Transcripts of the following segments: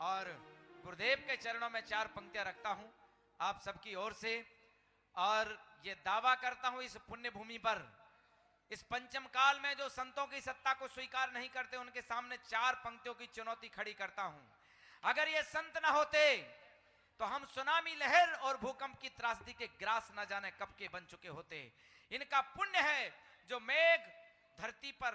और गुरुदेव के चरणों में 4 पंक्तियां रखता हूं आप सबकी ओर से, और ये दावा करता हूं इस पुण्य भूमि पर, इस पंचम काल में जो संतों की सत्ता को स्वीकार नहीं करते उनके सामने 4 पंक्तियों की चुनौती खड़ी करता हूं। अगर ये संत ना होते तो हम सुनामी लहर और भूकंप की त्रासदी के ग्रास न जाने कब के बन चुके होते। इनका पुण्य है जो मेघ धरती पर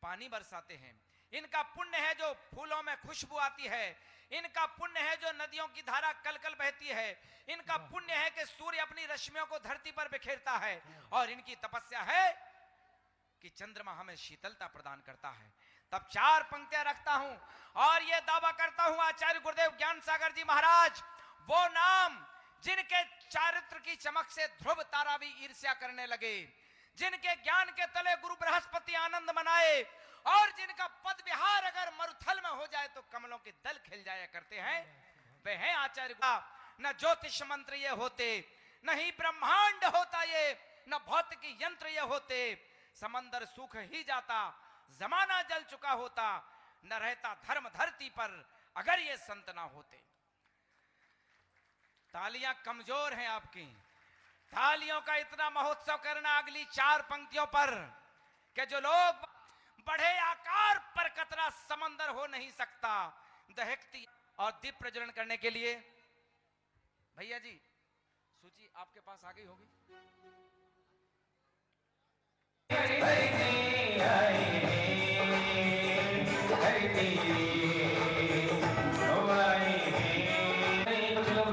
पानी बरसाते हैं, इनका पुण्य है जो फूलों में खुशबू आती है, इनका पुण्य है जो नदियों की धारा कलकल बहती है, इनका पुण्य है कि सूर्य अपनी रश्मियों को धरती पर बिखेरता है, और इनकी तपस्या है कि चंद्रमा हमें शीतलता प्रदान करता है। तब 4 पंक्तियां रखता हूं और यह दावा करता हूं आचार्य गुरुदेव ज्ञान सागर जी महाराज वो नाम जिनके चारित्र की चमक से ध्रुव तारा भी ईर्ष्या करने लगे, जिनके ज्ञान के तले गुरु बृहस्पति आनंद मनाए, और जिनका पद विहार अगर मरुथल में हो जाए तो कमलों के दल खिल जाया करते हैं, वे हैं आचार्य। न ज्योतिष मंत्र ये होते, न ही ब्रह्मांड होता ये, न भौतिक यंत्र ये होते, समंदर सूख ही जाता, जमाना जल चुका होता, न रहता धर्म धरती पर अगर ये संत ना होते। तालियां कमजोर हैं आपकी, तालियों का इतना महोत्सव करना अगली 4 पंक्तियों पर कि जो लोग बढ़े आकार पर कतरा समंदर हो नहीं सकता, दहकती। और दीप प्रज्वलन करने के लिए भैया जी सूची आपके पास आ गई होगी।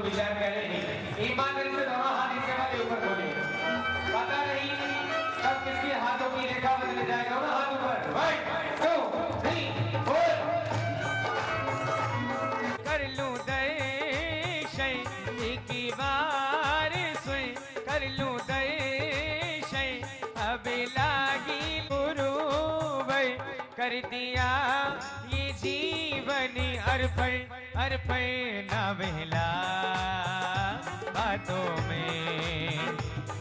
विचार करें ईमानदारी से दोनों हाथ इसके बाद ऊपर खोले, पता नहीं कब किसके हाथों की रेखा बदल जाए। दोनों हाथ ऊपर, 1 2 3 4। कर लूं दर्शन की बार सुन, कर लूं दर्शन अब लागी गुरु कर दिया ये जीवन अर्पण, अर्पण ना बहला बातों में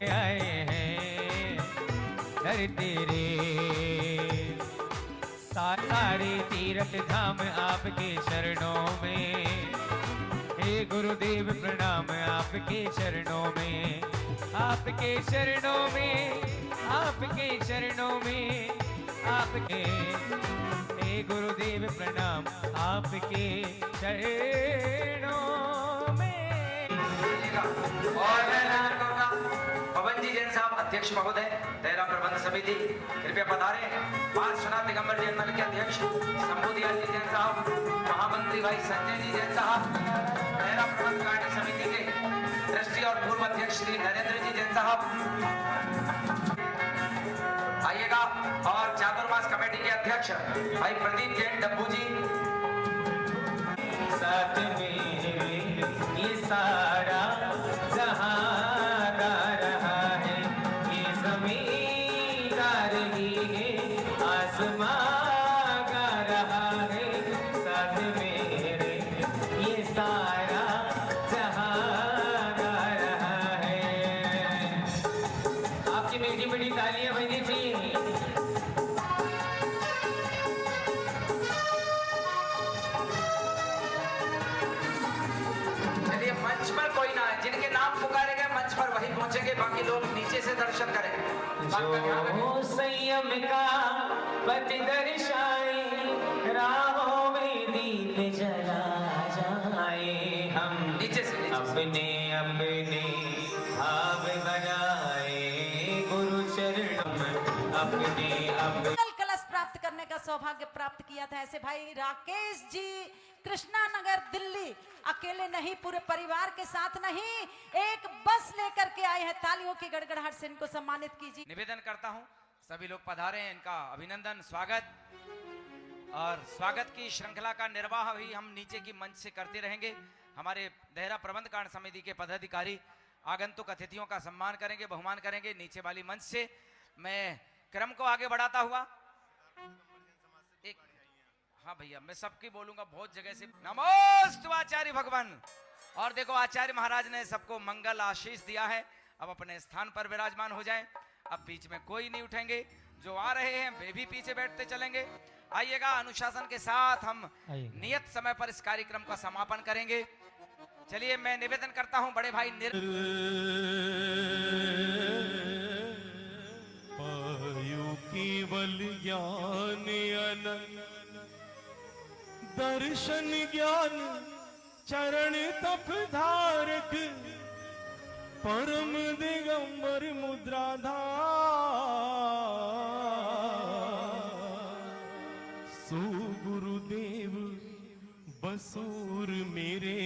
आए हैं दर तेरे, सारे तीर्थ धाम आपके चरणों में, हे गुरुदेव प्रणाम आपके चरणों में, आपके चरणों में, आपके चरणों में, आपके, हे गुरुदेव प्रणाम आपके चरणों में। और पवन जी जैन साहब अध्यक्ष महोदय देहरा प्रबंध समिति कृपया पधारे। पार्श्वनाथ दिगंबर जैन मंडल के अध्यक्ष शंभुदयाल जी जैन साहब, महामंत्री भाई संजय जी जैन साहब, देहरा प्रबंध कार्य समिति के ट्रस्टी और पूर्व अध्यक्ष श्री नरेंद्र जी जैन साहब आइएगा, और चातुर्मास कमेटी के अध्यक्ष भाई प्रदीप जैन डब्बू जी। साथ में ये सारा जहां गा रहा है, ये जमीन गा रही है, आसमां गा रहा है, साथ मेरे ये सारा जहां गा रहा है। आपकी मीठी मीठी तालियां बजनी चाहिए। मंच पर कोई ना है, जिनके नाम पुकारे गए मंच पर वही पहुंचेंगे, बाकी लोग नीचे से दर्शन करें। जो संयम का पति दर्शाए, राहों में दीप जला जाए, हम नीचे से अपने अपने भाव बनाए, गुरु चरणों में अपने अपने कलश प्राप्त करने का सौभाग्य प्राप्त किया था। ऐसे भाई राकेश जी कृष्णा नगर दिल्ली अकेले नहीं, पूरे परिवार के साथ नहीं, एक बस लेकर के आए हैं। तालियों की गड़गड़ाहट से इनको सम्मानित कीजिए। निवेदन करता हूं सभी लोग पधारे हैं, इनका अभिनंदन स्वागत, और स्वागत की श्रृंखला का निर्वाह भी हम नीचे की मंच से करते रहेंगे। हमारे देहरा प्रबंध कार्य समिति के पदाधिकारी आगंतुक अतिथियों का सम्मान करेंगे, बहुमान करेंगे नीचे वाली मंच से। मैं क्रम को आगे बढ़ाता हुआ एक, हाँ भैया मैं सबकी बोलूंगा, बहुत जगह से नमोस्तु आचार्य भगवान। और देखो आचार्य महाराज ने सबको मंगल आशीष दिया है, अब अपने स्थान पर विराजमान हो जाएं। अब बीच में कोई नहीं उठेंगे, जो आ रहे हैं वे भी पीछे बैठते चलेंगे, आइएगा, अनुशासन के साथ हम आइएगा। नियत समय पर इस कार्यक्रम का समापन करेंगे। चलिए मैं निवेदन करता हूं बड़े भाई पायो केवल ज्ञान अनंत, दर्शन ज्ञान चरण तप धारक, परम दिगंबर मुद्राधार। सो गुरुदेव बसूर मेरे,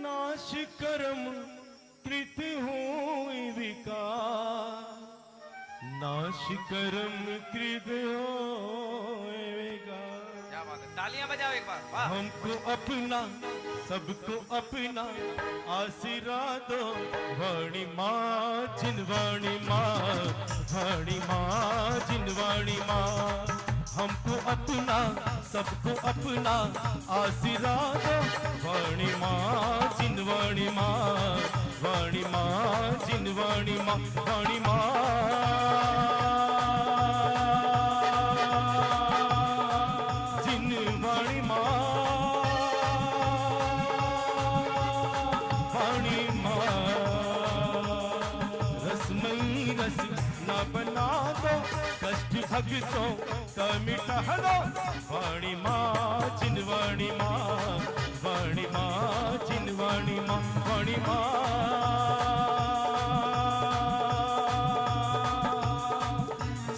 नाश कर्म कृत होय विकार, नाश कर्म कृत होय विकार। क्या बात है, तालियां बजाओ एक बार, वाह। हमको अपना सबको अपना आशीर्वाद दो, वाणी माँ जिनवाणी माँ, वाणी माँ जिनवाणी माँ। हमको अपना सबको अपना आशीर्वाद दो, वाणी माँ जिनवाणी माँ, वाणी माँ जिनवाणी माँ, वाणी माँ जिनवाणी माँ, वाणी माँ। रसमयी रस न बना दो, कष्ट भक्तों का मिटा दो, वाणी माँ जिनवाणी माँ, वाणी माँ जिनवाणी माँ, वाणी माँ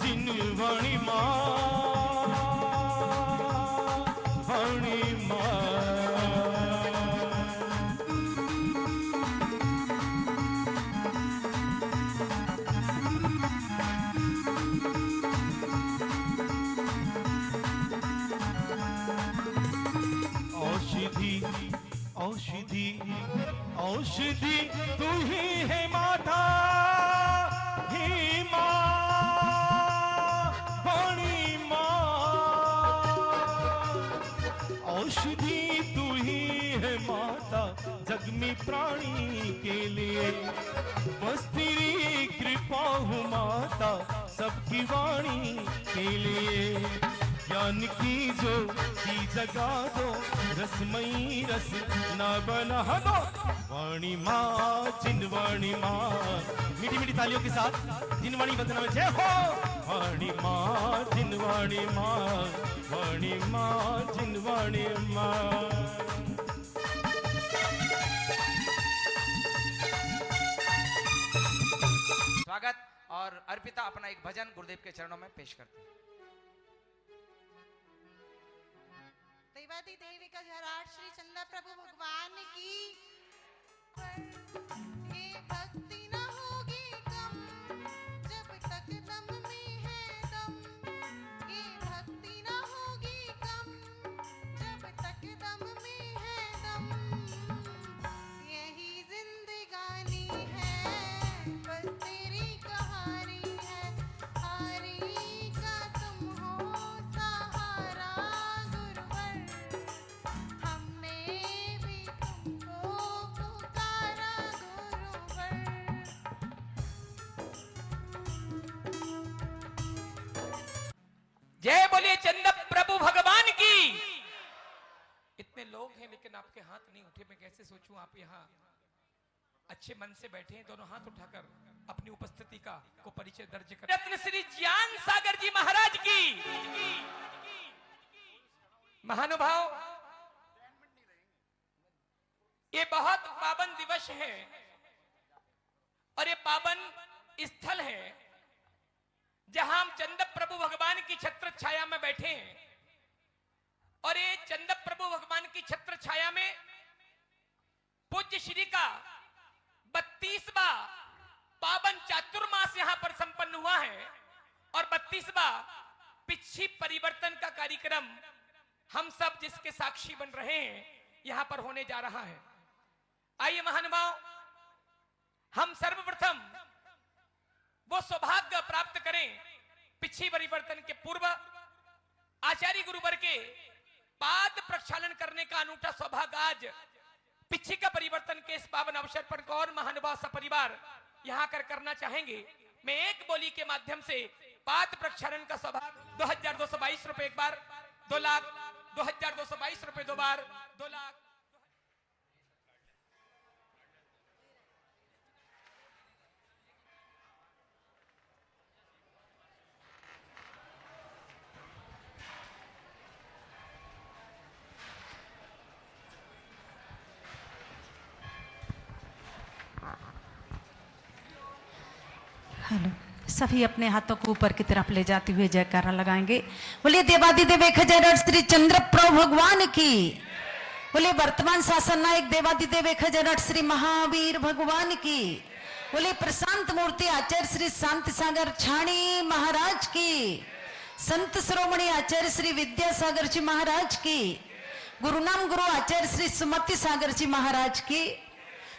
जिनवाणी माँ, वाणी माँ। औषधि औषधि औषधि तू ही है माता, ही माँ वाणी माँ। औषधि तू ही है माता, जग में प्राणी के लिए, बस तेरी कृपा हो माता, सबकी वाणी के लिए। ज्ञान की जो की जगा दो, रसमयी रस ना बना दो, वाणी माँ जिनवाणी माँ। मीठी मीठी तालियों के साथ जिनवाणी वंदना में जय हो। वाणी माँ जिनवाणी माँ, वाणी माँ जिनवाणी माँ। स्वागत और अर्पिता अपना एक भजन गुरुदेव के चरणों में पेश करते हैं। दैवादी देवी का जयराट श्री चंद्र प्रभु भगवान की। ये भक्ति न होगी कम, जब तक दम में है दम। ये भक्ति न होगी कम, जब तक दम में है दम। यही जिंदगानी है, बस तेरी कहानी है, हारी का तुम हो सहारा गुरुवर। हमने भी तुमको पुकारा गुरुवर। जय बोलिए चंद्र प्रभु भगवान की। इतने लोग हैं लेकिन आपके हाथ नहीं उठे, मैं कैसे सोचूं आप यहाँ अच्छे मन से बैठे हैं। दोनों हाथ उठाकर अपनी उपस्थिति का को परिचय दर्ज कर। रत्न श्री ज्ञान सागर जी महाराज की। महानुभाव, ये बहुत पावन दिवस है और ये पावन स्थल है जहां हम चंद्र प्रभु भगवान की छत्र छाया में बैठे हैं। और ये चंद्र प्रभु भगवान की छत्र छाया में पूज्य श्री का 32वां पावन चातुर्मास यहां पर संपन्न हुआ है और 32वां पिछी परिवर्तन का कार्यक्रम हम सब जिसके साक्षी बन रहे हैं यहां पर होने जा रहा है। आइए महानुभाव, हम सर्वप्रथम वो सौभाग्य प्राप्त करें पिछी परिवर्तन के पूर्व आचार्य गुरुवर के पाद प्रक्षालन करने का अनूठा सौभाग्य आज पिछी का परिवर्तन के इस पावन अवसर पर कौन महानुभाव सपरिवार यहाँ कर करना चाहेंगे। मैं एक बोली के माध्यम से पाद प्रक्षालन का सौभाग्य 2222 रुपए एक बार, 2 लाख, 2222 रुपए 2 बार, 2 लाख। हेलो, सभी अपने हाथों को ऊपर की तरफ ले जाते हुए जयकारा लगाएंगे। बोलिए देवादिदेव एक हजार श्री चंद्र प्रभु भगवान की। बोलिए वर्तमान शासन नायक देवादिदेव एक हजार श्री महावीर भगवान की। बोलिए प्रशांत मूर्ति आचार्य श्री शांति सागर छाणी महाराज की। संत शिरोमणि आचार्य श्री विद्यासागर जी महाराज की। गुरुनाम गुरु आचार्य श्री सुमति सागर जी महाराज की।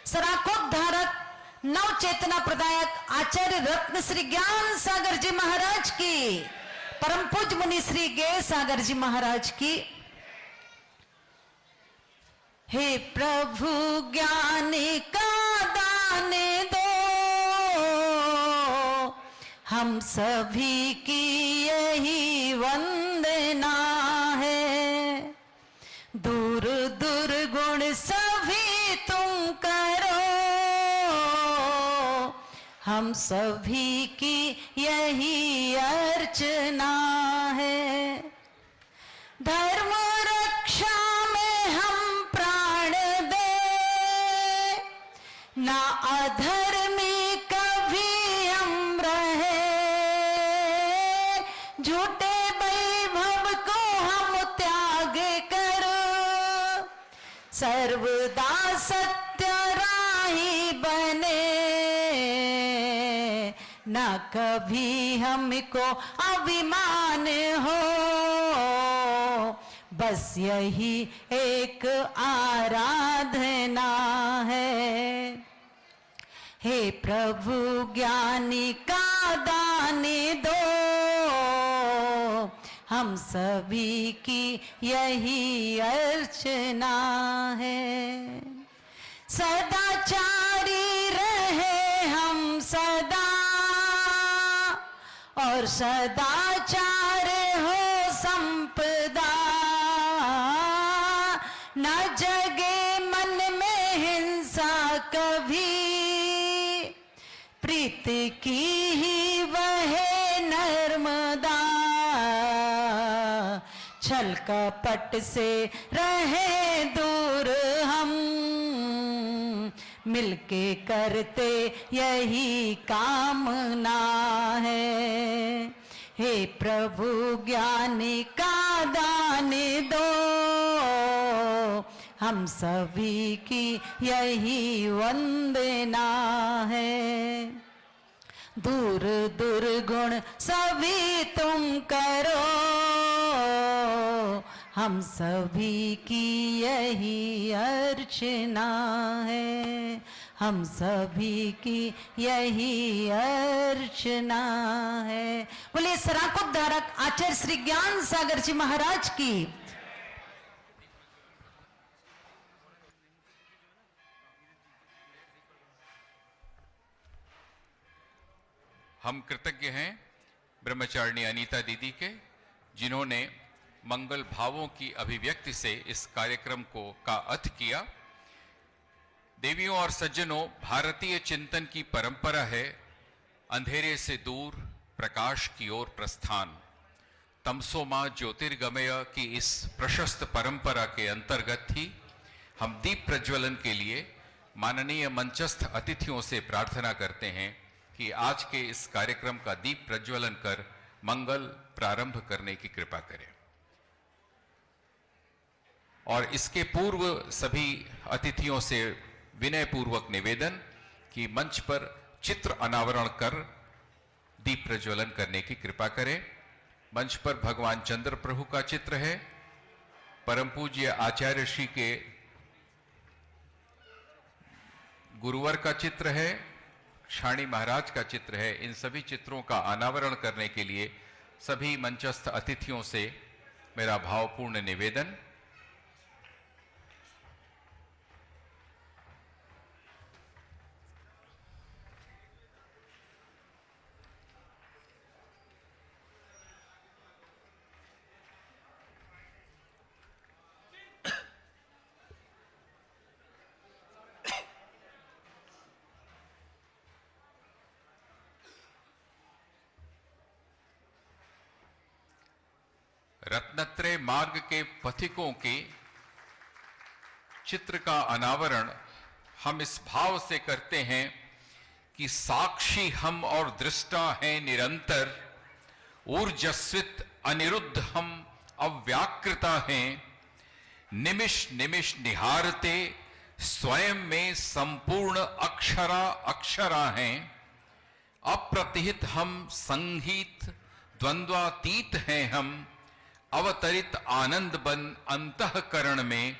सराकोद्धारक नव चेतना प्रदायक आचार्य रत्न श्री ज्ञान सागर जी महाराज की। परम पूज्य मुनि श्री गे सागर जी महाराज की। हे प्रभु ज्ञान का दान दो, हम सभी की यही वंदना है। दूर दुर्गुण सभी तुम करो, हम सभी की यही अर्चना है। धर्म रक्षा में हम प्राण दे, ना अधर्मी कभी हम रहे। झूठे वैभव को हम त्याग कर, सर्वदा सत्य राही बने। ना कभी हमको अभिमान हो, बस यही एक आराधना है। हे प्रभु ज्ञानी का दान दो, हम सभी की यही अर्चना है। सदाचारी रहे हम सदा, और सदाचार हो संपदा। न जगे मन में हिंसा कभी, प्रीत की ही वह नर्मदा। छल कपट से रहे दूर हम, मिलके करते यही कामना है। हे प्रभु ज्ञानी का दान दो, हम सभी की यही वंदना है। दूर दुर्गुण सभी तुम करो, हम सभी की यही अर्चना है। हम सभी की यही अर्चना है। बोलिए सराकोद्धारक आचार्य श्री ज्ञान सागर जी महाराज की। हम कृतज्ञ हैं ब्रह्मचारिणी अनीता दीदी के, जिन्होंने मंगल भावों की अभिव्यक्ति से इस कार्यक्रम का अर्थ किया। देवियों और सज्जनों, भारतीय चिंतन की परंपरा है अंधेरे से दूर प्रकाश की ओर प्रस्थान। तमसो मां ज्योतिर्गमय की इस प्रशस्त परंपरा के अंतर्गत ही हम दीप प्रज्वलन के लिए माननीय मंचस्थ अतिथियों से प्रार्थना करते हैं कि आज के इस कार्यक्रम का दीप प्रज्वलन कर मंगल प्रारंभ करने की कृपा करें। और इसके पूर्व सभी अतिथियों से विनय पूर्वक निवेदन कि मंच पर चित्र अनावरण कर दीप प्रज्वलन करने की कृपा करें। मंच पर भगवान चंद्र प्रभु का चित्र है, परम पूज्य आचार्य श्री के गुरुवर का चित्र है, छाणी महाराज का चित्र है। इन सभी चित्रों का अनावरण करने के लिए सभी मंचस्थ अतिथियों से मेरा भावपूर्ण निवेदन। रत्नत्रय मार्ग के पथिकों के चित्र का अनावरण हम इस भाव से करते हैं कि साक्षी हम और दृष्टा हैं निरंतर, ऊर्जस्वित अनिरुद्ध हम अव्याकृता हैं, निमिष निमिष निहारते स्वयं में संपूर्ण अक्षरा अक्षरा हैं, अप्रतिहित हम संगीत द्वंद्वातीत हैं हम, अवतरित आनंद बन अंतःकरण में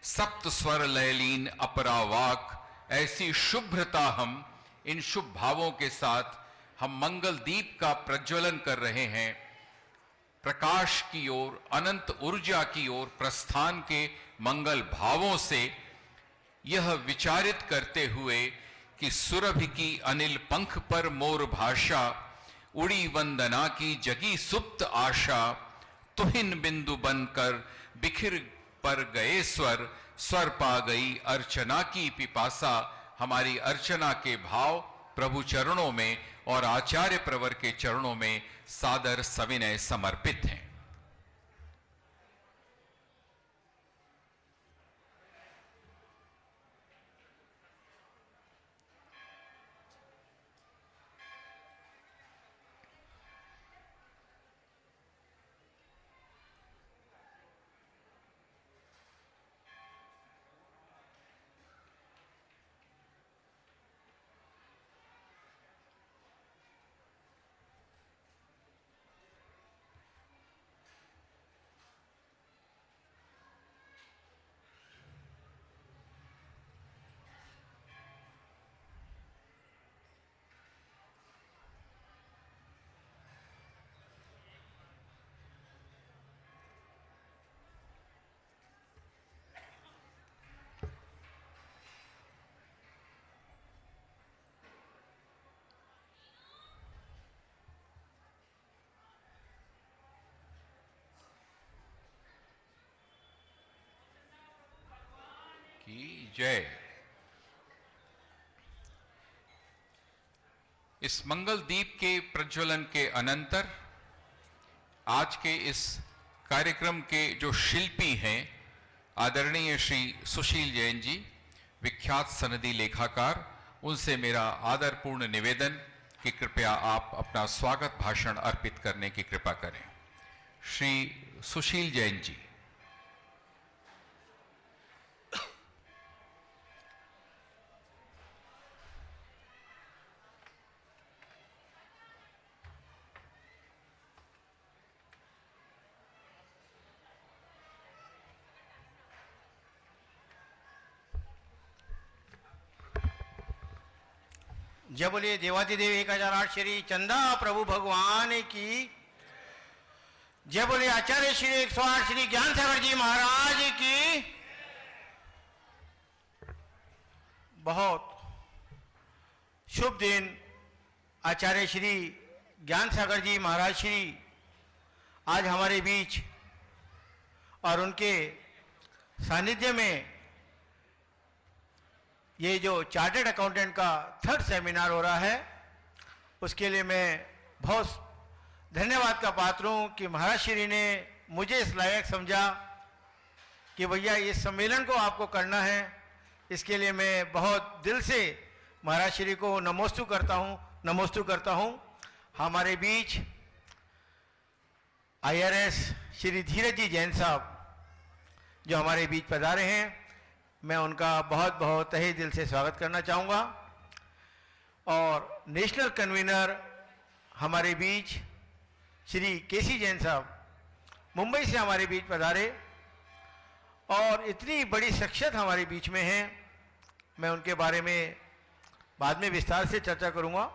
सप्त स्वर लयलीन अपरावाक, ऐसी शुभ्रता हम, इन शुभ भावों के साथ हम मंगल दीप का प्रज्वलन कर रहे हैं। प्रकाश की ओर, अनंत ऊर्जा की ओर प्रस्थान के मंगल भावों से यह विचारित करते हुए कि सुरभि की अनिल पंख पर मोर भाषा, उड़ी वंदना की जगी सुप्त आशा, तुहिन बिंदु बनकर बिखिर पर गए स्वर, स्वर पा गई अर्चना की पिपासा। हमारी अर्चना के भाव प्रभु चरणों में और आचार्य प्रवर के चरणों में सादर सविनय समर्पित हैं। की जय। इस मंगल दीप के प्रज्वलन के अनंतर आज के इस कार्यक्रम के जो शिल्पी हैं आदरणीय श्री सुशील जैन जी, विख्यात सनदी लेखाकार, उनसे मेरा आदरपूर्ण निवेदन कि कृपया आप अपना स्वागत भाषण अर्पित करने की कृपा करें। श्री सुशील जैन जी। जय बोलिए देवाधिदेव 1008 श्री चंदा प्रभु भगवान की जय। बोलिए आचार्य श्री 108 श्री ज्ञान सागर जी महाराज की। बहुत शुभ दिन आचार्य श्री ज्ञान सागर जी महाराज श्री आज हमारे बीच और उनके सानिध्य में ये जो चार्टर्ड अकाउंटेंट का 3rd सेमिनार हो रहा है, उसके लिए मैं बहुत धन्यवाद का पात्र हूँ कि महाराज श्री ने मुझे इस लायक समझा कि भैया इस सम्मेलन को आपको करना है। इसके लिए मैं बहुत दिल से महाराज श्री को नमोस्तु करता हूँ। हमारे बीच IRS श्री धीरज जी जैन साहब जो हमारे बीच पधारे हैं, मैं उनका बहुत बहुत तहे दिल से स्वागत करना चाहूँगा। और नेशनल कन्वीनर हमारे बीच श्री केसी जैन साहब मुंबई से हमारे बीच पधारे और इतनी बड़ी शख्सियत हमारे बीच में है, मैं उनके बारे में बाद में विस्तार से चर्चा करूँगा।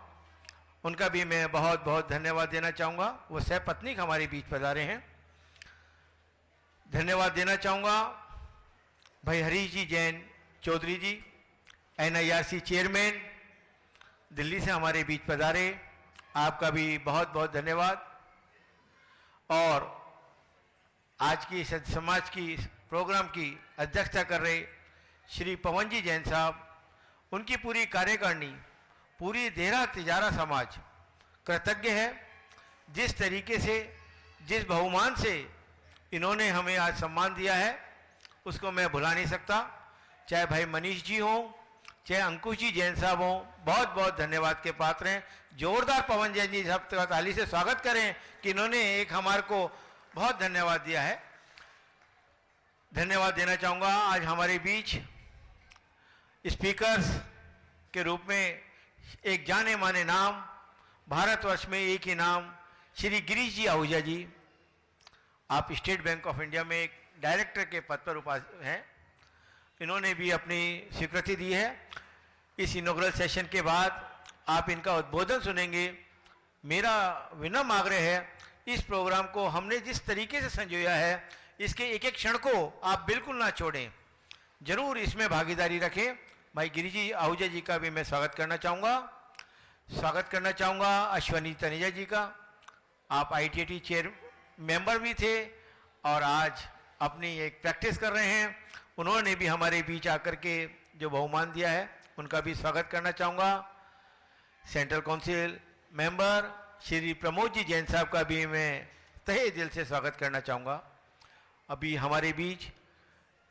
उनका भी मैं बहुत बहुत धन्यवाद देना चाहूँगा। वो सहपत्नीक हमारे बीच पधारे हैं। धन्यवाद देना चाहूँगा भाई हरीश जी जैन चौधरी जी, NIRC चेयरमैन, दिल्ली से हमारे बीच पधारे, आपका भी बहुत बहुत धन्यवाद। और आज की समाज की प्रोग्राम की अध्यक्षता कर रहे श्री पवन जी जैन साहब, उनकी पूरी कार्यकारिणी, पूरी देहरा तिजारा समाज कृतज्ञ है। जिस तरीके से, जिस बहुमान से इन्होंने हमें आज सम्मान दिया है, उसको मैं भुला नहीं सकता। चाहे भाई मनीष जी हों, चाहे अंकुश जी जैन साहब हों, बहुत बहुत धन्यवाद के पात्र हैं। जोरदार पवन जैन जी साहब का ताली से स्वागत करें कि इन्होंने एक हमारे को बहुत धन्यवाद दिया है। धन्यवाद देना चाहूँगा आज हमारे बीच स्पीकर्स के रूप में एक जाने माने नाम, भारतवर्ष में एक ही नाम, श्री गिरीश जी आहूजा जी। आप स्टेट बैंक ऑफ इंडिया में एक डायरेक्टर के पद पर हैं। इन्होंने भी अपनी स्वीकृति दी है। इस इनॉग्रल सेशन के बाद आप इनका उद्बोधन सुनेंगे। मेरा विनम्र आग्रह है, इस प्रोग्राम को हमने जिस तरीके से संजोया है, इसके एक एक क्षण को आप बिल्कुल ना छोड़ें, जरूर इसमें भागीदारी रखें। भाई गिरीश जी आहूजा जी का भी मैं स्वागत करना चाहूँगा। अश्वनी तनेजा जी का, आप ITT चेयर मेंबर भी थे और आज अपनी एक प्रैक्टिस कर रहे हैं। उन्होंने भी हमारे बीच आकर के जो बहुमान दिया है, उनका भी स्वागत करना चाहूँगा। Central council member Shri Pramod ji Jain साहब का भी मैं तहे दिल से स्वागत करना चाहूँगा। अभी हमारे बीच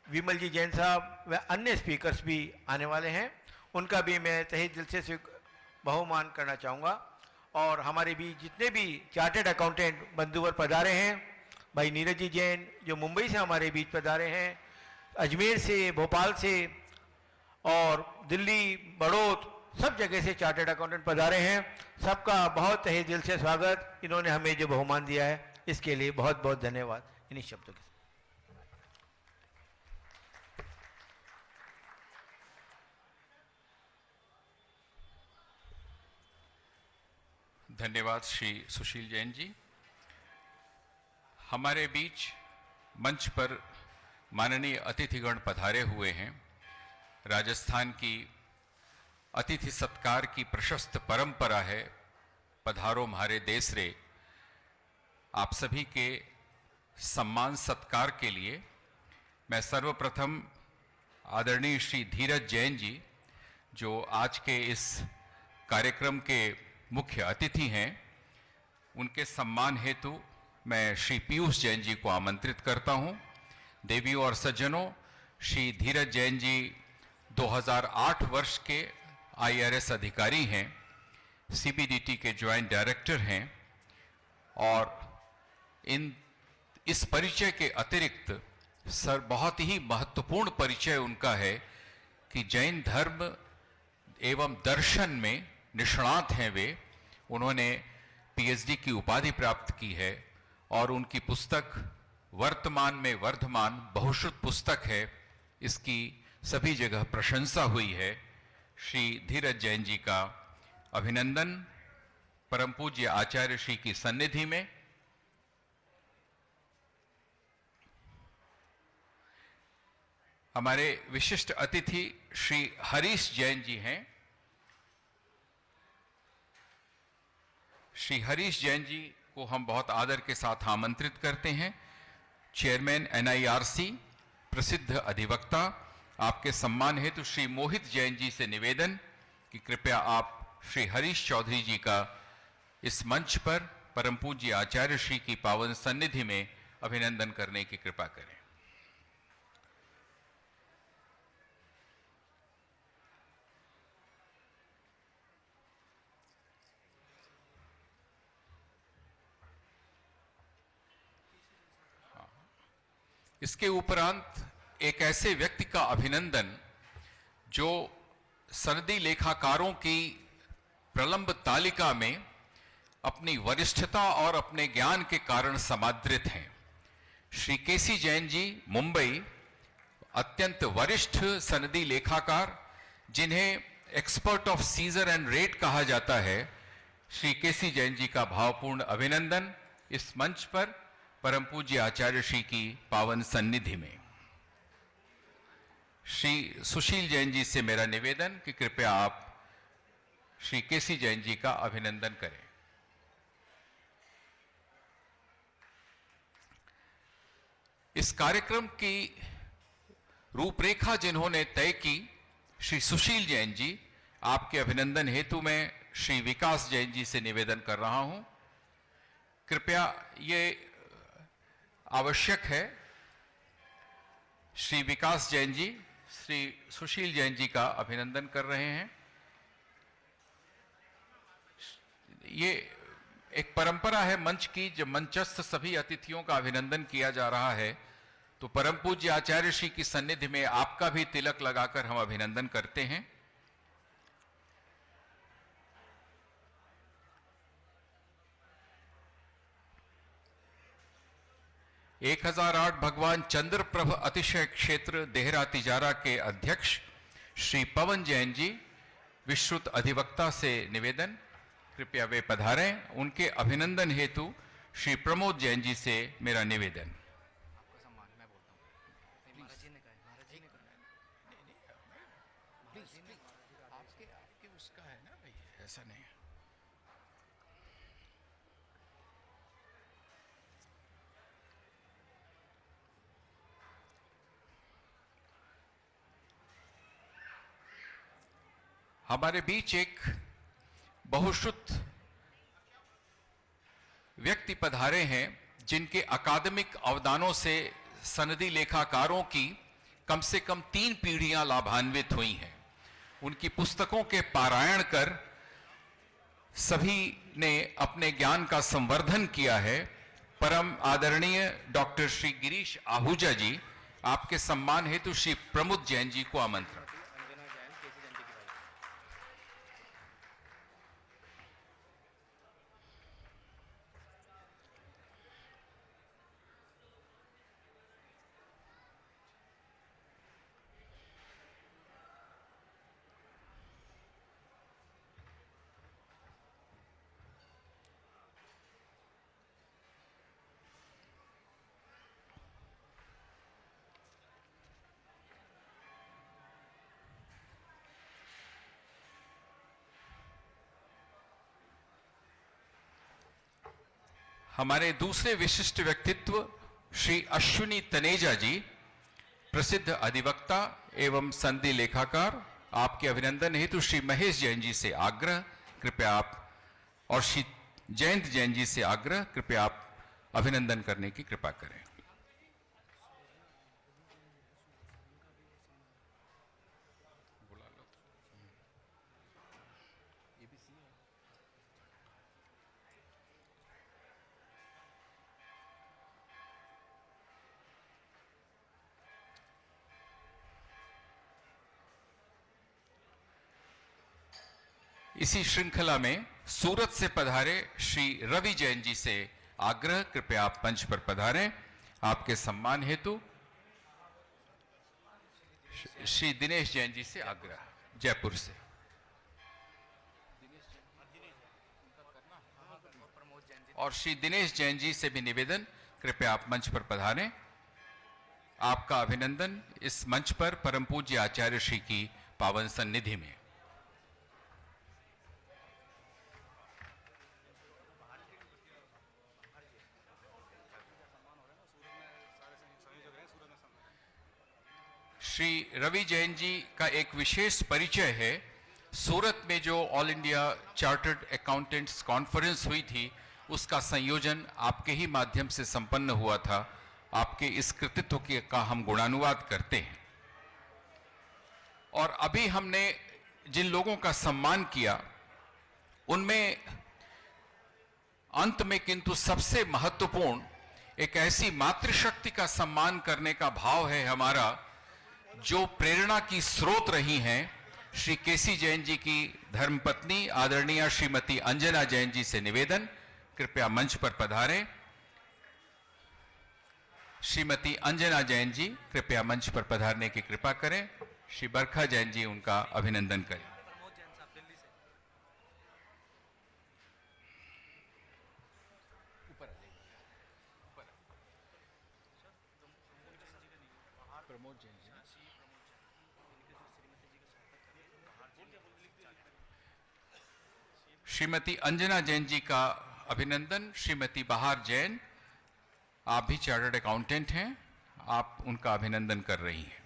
विमल जी जैन साहब व अन्य स्पीकर्स भी आने वाले हैं, उनका भी मैं तहे दिल से बहुमान करना चाहूँगा। और हमारे बीच जितने भी चार्टर्ड अकाउंटेंट बंधुवर पधारे हैं, भाई नीरज जी जैन जो मुंबई से हमारे बीच पधारे हैं, अजमेर से, भोपाल से और दिल्ली, बड़ौद, सब जगह से चार्टर्ड अकाउंटेंट पधारे हैं। सबका बहुत तहे दिल से स्वागत। इन्होंने हमें जो बहुमान दिया है, इसके लिए बहुत बहुत धन्यवाद। इन्हीं शब्दों के धन्यवाद श्री सुशील जैन जी। हमारे बीच मंच पर माननीय अतिथिगण पधारे हुए हैं। राजस्थान की अतिथि सत्कार की प्रशस्त परंपरा है, पधारो म्हारे देश रे। आप सभी के सम्मान सत्कार के लिए मैं सर्वप्रथम आदरणीय श्री धीरज जैन जी, जो आज के इस कार्यक्रम के मुख्य अतिथि हैं, उनके सम्मान हेतु मैं श्री पीयूष जैन जी को आमंत्रित करता हूं। देवियों और सज्जनों, श्री धीरज जैन जी 2008 वर्ष के IRS अधिकारी हैं, CBDT के ज्वाइंट डायरेक्टर हैं और इस परिचय के अतिरिक्त बहुत ही महत्वपूर्ण परिचय उनका है कि जैन धर्म एवं दर्शन में निष्णात हैं वे। उन्होंने PhD की उपाधि प्राप्त की है और उनकी पुस्तक वर्तमान में वर्धमान बहुश्रुत पुस्तक है। इसकी सभी जगह प्रशंसा हुई है। श्री धीरज जैन जी का अभिनंदन परम पूज्य आचार्य श्री की सन्निधि में। हमारे विशिष्ट अतिथि श्री हरीश जैन जी हैं। श्री हरीश जैन जी को हम बहुत आदर के साथ आमंत्रित करते हैं। चेयरमैन NIRC, प्रसिद्ध अधिवक्ता। आपके सम्मान हेतु श्री मोहित जैन जी से निवेदन कि कृपया आप श्री हरीश चौधरी जी का इस मंच पर परम पूज्य आचार्य श्री की पावन सन्निधि में अभिनंदन करने की कृपा करें। इसके उपरांत एक ऐसे व्यक्ति का अभिनंदन जो सनदी लेखाकारों की प्रलंब तालिका में अपनी वरिष्ठता और अपने ज्ञान के कारण समादृत हैं। श्री केसी जैन जी, मुंबई, अत्यंत वरिष्ठ सनदी लेखाकार, जिन्हें expert of seizure and rate कहा जाता है। श्री केसी जैन जी का भावपूर्ण अभिनंदन इस मंच पर परम पूज्य आचार्य श्री की पावन सन्निधि में। श्री सुशील जैन जी से मेरा निवेदन कि कृपया आप श्री केसी जैन जी का अभिनंदन करें। इस कार्यक्रम की रूपरेखा जिन्होंने तय की, श्री सुशील जैन जी, आपके अभिनंदन हेतु मैं श्री विकास जैन जी से निवेदन कर रहा हूं। कृपया ये आवश्यक है। श्री विकास जैन जी श्री सुशील जैन जी का अभिनंदन कर रहे हैं। ये एक परंपरा है मंच की, जब मंचस्थ सभी अतिथियों का अभिनंदन किया जा रहा है तो परम पूज्य आचार्य श्री की सन्निधि में आपका भी तिलक लगाकर हम अभिनंदन करते हैं। एक 1008 भगवान चंद्रप्रभ अतिशय क्षेत्र देहरा तिजारा के अध्यक्ष श्री पवन जैन जी, विश्रुत अधिवक्ता से निवेदन, कृपया वे पधारें। उनके अभिनंदन हेतु श्री प्रमोद जैन जी से मेरा निवेदन। उसका है ना भाई, ऐसा नहीं। हमारे बीच एक बहुश्रुत व्यक्ति पधारे हैं जिनके अकादमिक अवदानों से सनदी लेखाकारों की कम से कम 3 पीढ़ियां लाभान्वित हुई हैं। उनकी पुस्तकों के पारायण कर सभी ने अपने ज्ञान का संवर्धन किया है। परम आदरणीय डॉक्टर श्री गिरीश आहूजा जी, आपके सम्मान हेतु श्री प्रमोद जैन जी को आमंत्रण। हमारे दूसरे विशिष्ट व्यक्तित्व श्री अश्विनी तनेजा जी, प्रसिद्ध अधिवक्ता एवं संधि लेखाकार, आपके अभिनंदन हेतु श्री महेश जैन जी से आग्रह, कृपया आप, और श्री जयंत जैन जी से आग्रह, कृपया आप अभिनंदन करने की कृपा करें। इसी श्रृंखला में सूरत से पधारे श्री रवि जैन जी से आग्रह, कृपया आप मंच पर पधारें। आपके सम्मान हेतु श्री दिनेश जैन जी से आग्रह, जयपुर से। और श्री दिनेश जैन जी से भी निवेदन, कृपया आप मंच पर पधारें। आपका अभिनंदन इस मंच पर परम पूज्य आचार्य श्री की पावन सन्निधि में। श्री रवि जैन जी का एक विशेष परिचय है। सूरत में जो all India chartered accountants conference हुई थी, उसका संयोजन आपके ही माध्यम से संपन्न हुआ था। आपके इस कृतित्व का हम गुणानुवाद करते हैं। और अभी हमने जिन लोगों का सम्मान किया, उनमें अंत में किंतु सबसे महत्वपूर्ण एक ऐसी मातृशक्ति का सम्मान करने का भाव है हमारा, जो प्रेरणा की स्रोत रही हैं। श्री केसी जैन जी की धर्मपत्नी आदरणीय श्रीमती अंजना जैन जी से निवेदन, कृपया मंच पर पधारें। श्रीमती अंजना जैन जी, कृपया मंच पर पधारने की कृपा करें। श्री बरखा जैन जी, उनका अभिनंदन करें। श्रीमती अंजना जैन जी का अभिनंदन। श्रीमती बहार जैन, आप भी चार्टर्ड अकाउंटेंट हैं, आप उनका अभिनंदन कर रही हैं।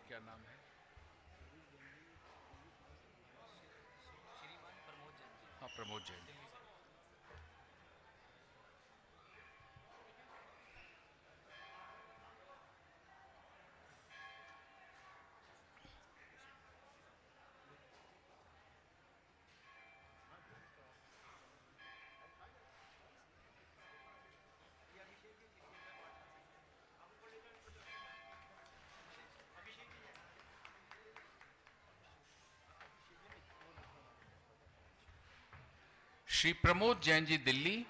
क्या नाम है? प्रमोद जैन जी। श्री प्रमोद जैन जी दिल्ली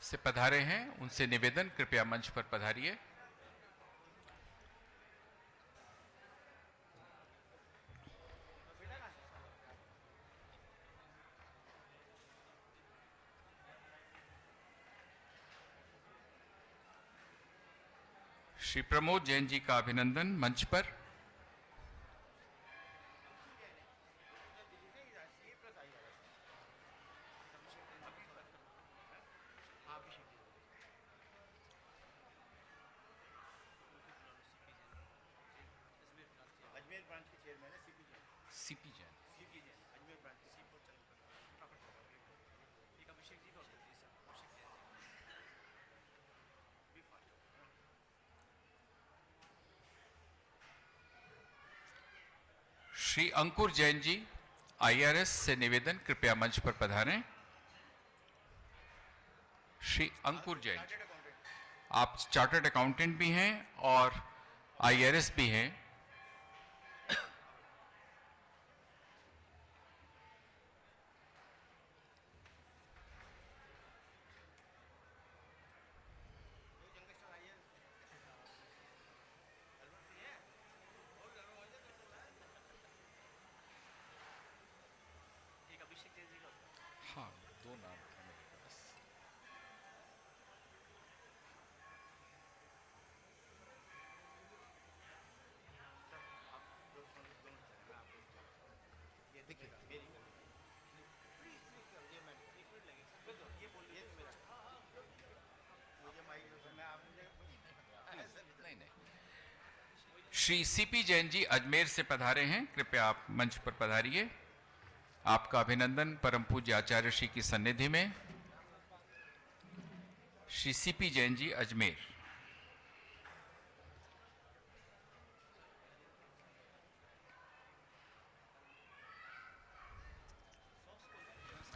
से पधारे हैं, उनसे निवेदन कृपया मंच पर पधारिए। श्री प्रमोद जैन जी का अभिनंदन मंच पर। सीपी जैन श्री अंकुर जैन जी आईआरएस से निवेदन कृपया मंच पर पधारें। श्री अंकुर जैन, आप चार्टर्ड अकाउंटेंट भी हैं और आईआरएस भी हैं। हाँ, दो नाम था मेरे पास। नहीं नहीं, श्री सीपी जैन जी अजमेर से पधारे हैं, कृपया आप मंच पर पधारिए। आपका अभिनंदन परम पूज्य आचार्य श्री की सन्निधि में। श्री सीपी जैन जी अजमेर।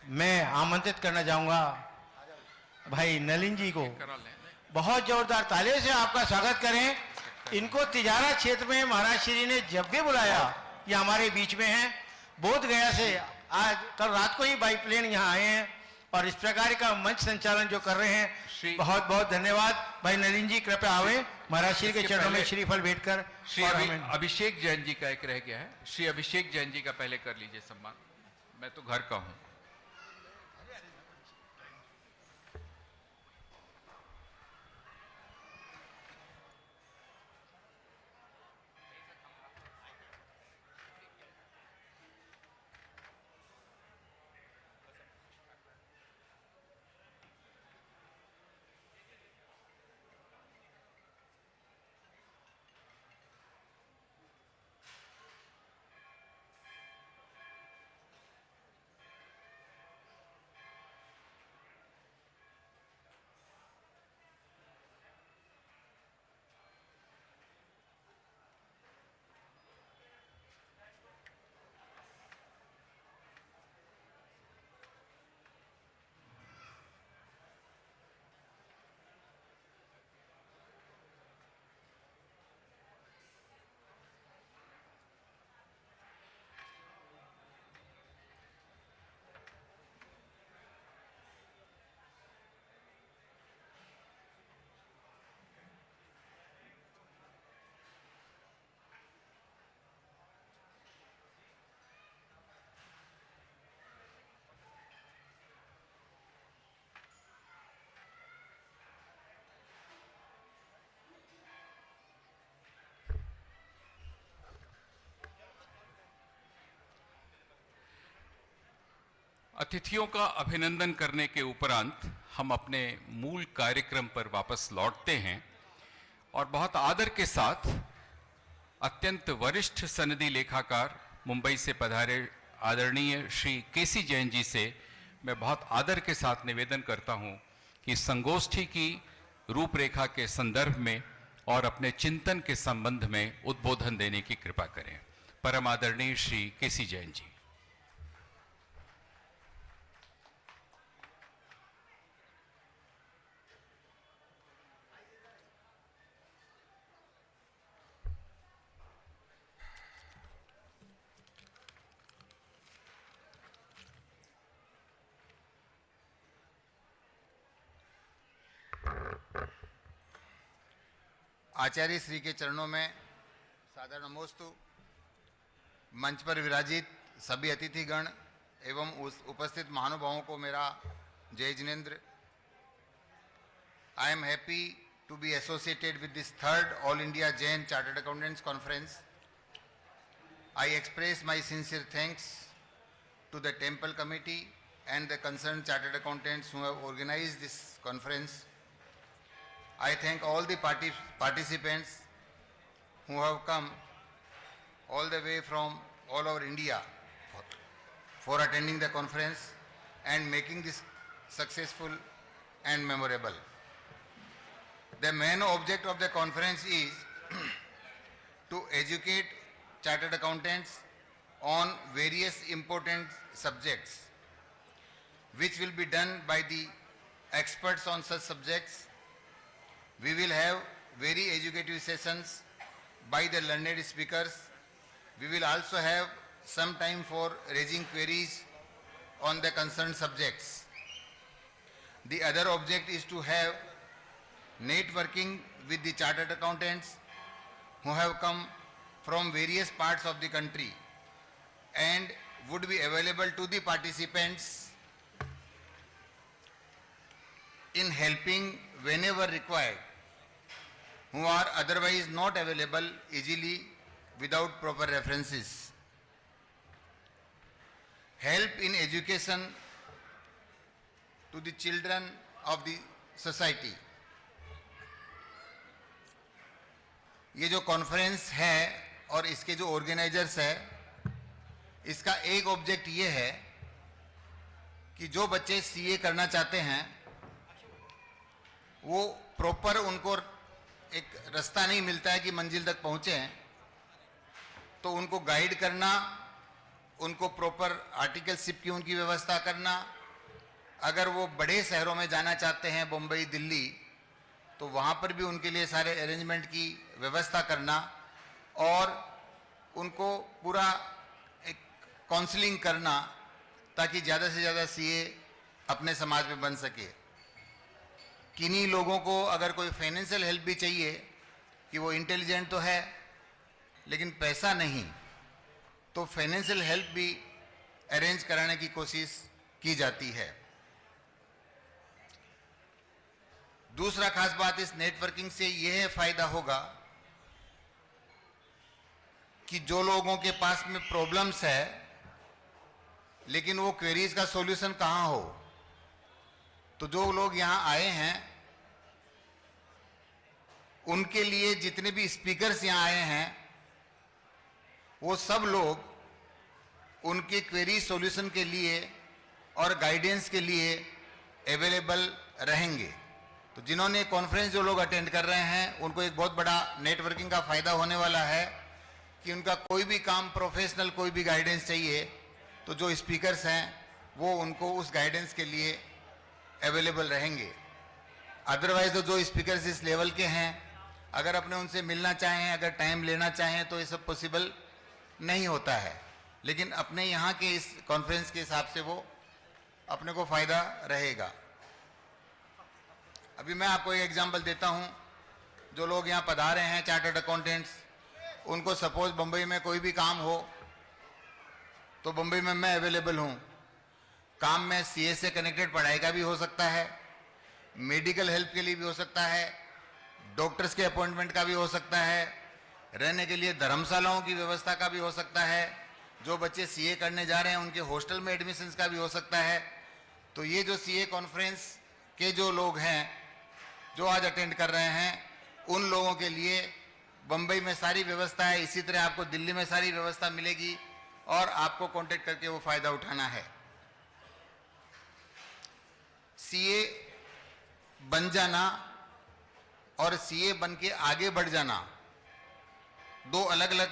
मैं आमंत्रित करना चाहूंगा भाई नलिन जी को। करा लें। बहुत जोरदार तालियों से आपका स्वागत करें। इनको तिजारा क्षेत्र में महाराज श्री ने जब भी बुलाया, ये हमारे बीच में हैं। बोध गया से आज कल रात को ही बाई प्लेन यहाँ आए हैं और इस प्रकार का मंच संचालन जो कर रहे हैं, बहुत बहुत धन्यवाद। भाई नलिन जी कृपया आवे, महाराज श्री के चरणों में श्रीफल भेंट कर। श्री अभिषेक जैन जी का एक रह गया है, श्री अभिषेक जैन जी का पहले कर लीजिए सम्मान। मैं तो घर का हूं। अतिथियों का अभिनंदन करने के उपरांत हम अपने मूल कार्यक्रम पर वापस लौटते हैं और बहुत आदर के साथ अत्यंत वरिष्ठ सनदी लेखाकार मुंबई से पधारे आदरणीय श्री केसी जैन जी से मैं बहुत आदर के साथ निवेदन करता हूं कि संगोष्ठी की रूपरेखा के संदर्भ में और अपने चिंतन के संबंध में उद्बोधन देने की कृपा करें। परम आदरणीय श्री केसी जैन जी। आचार्य श्री के चरणों में सादर नमोस्तु। मंच पर विराजित सभी अतिथिगण एवं उस उपस्थित महानुभावों को मेरा जय जिनेन्द्र। I am happy to be associated with this third all India Jain chartered accountants conference. I express my sincere thanks to the temple committee and the concerned chartered accountants who have organized this conference. I thank all the participants who have come all the way from all over India for attending the conference and making this successful and memorable. The main object of the conference is to educate chartered accountants on various important subjects, which will be done by the experts on such subjects. We will have very educative sessions by the learned speakers. We will also have some time for raising queries on the concerned subjects. The other object is to have networking with the chartered accountants who have come from various parts of the country and would be available to the participants in helping whenever required, who are otherwise not available easily without proper references. Help in education to the children of the society. ये जो conference है और इसके जो organisers है, इसका एक object ये है कि जो बच्चे सीए करना चाहते हैं वो प्रॉपर उनको एक रास्ता नहीं मिलता है कि मंजिल तक पहुंचे हैं, तो उनको गाइड करना, उनको प्रॉपर आर्टिकलशिप की उनकी व्यवस्था करना, अगर वो बड़े शहरों में जाना चाहते हैं बम्बई दिल्ली तो वहाँ पर भी उनके लिए सारे अरेंजमेंट की व्यवस्था करना और उनको पूरा एक काउंसलिंग करना ताकि ज़्यादा से ज़्यादा सीए अपने समाज में बन सके। किन्हीं लोगों को अगर कोई फाइनेंशियल हेल्प भी चाहिए कि वो इंटेलिजेंट तो है लेकिन पैसा नहीं, तो फाइनेंशियल हेल्प भी अरेंज कराने की कोशिश की जाती है। दूसरा खास बात इस नेटवर्किंग से यह फायदा होगा कि जो लोगों के पास में प्रॉब्लम्स है लेकिन वो क्वेरीज का सॉल्यूशन कहाँ हो, तो जो लोग यहाँ आए हैं उनके लिए जितने भी स्पीकर्स यहाँ आए हैं वो सब लोग उनके क्वेरी सॉल्यूशन के लिए और गाइडेंस के लिए अवेलेबल रहेंगे। तो जिन्होंने कॉन्फ्रेंस जो लोग अटेंड कर रहे हैं उनको एक बहुत बड़ा नेटवर्किंग का फायदा होने वाला है कि उनका कोई भी काम प्रोफेशनल कोई भी गाइडेंस चाहिए तो जो स्पीकर्स हैं वो उनको उस गाइडेंस के लिए अवेलेबल रहेंगे। अदरवाइज तो जो स्पीकर्स इस लेवल के हैं अगर अपने उनसे मिलना चाहें, अगर टाइम लेना चाहें तो ये सब पॉसिबल नहीं होता है, लेकिन अपने यहाँ के इस कॉन्फ्रेंस के हिसाब से वो अपने को फायदा रहेगा। अभी मैं आपको एक एग्जांपल देता हूँ। जो लोग यहाँ पधारे हैं चार्टर्ड अकाउंटेंट्स, उनको सपोज बम्बई में कोई भी काम हो तो बम्बई में मैं अवेलेबल हूँ। काम में सीए से कनेक्टेड पढ़ाई का भी हो सकता है, मेडिकल हेल्प के लिए भी हो सकता है, डॉक्टर्स के अपॉइंटमेंट का भी हो सकता है, रहने के लिए धर्मशालाओं की व्यवस्था का भी हो सकता है, जो बच्चे सीए करने जा रहे हैं उनके हॉस्टल में एडमिशन्स का भी हो सकता है। तो ये जो सीए कॉन्फ्रेंस के जो लोग हैं जो आज अटेंड कर रहे हैं उन लोगों के लिए बम्बई में सारी व्यवस्था है। इसी तरह आपको दिल्ली में सारी व्यवस्था मिलेगी, और आपको कांटेक्ट करके वो फायदा उठाना है। सीए बन जाना और सीए बन के आगे बढ़ जाना दो अलग अलग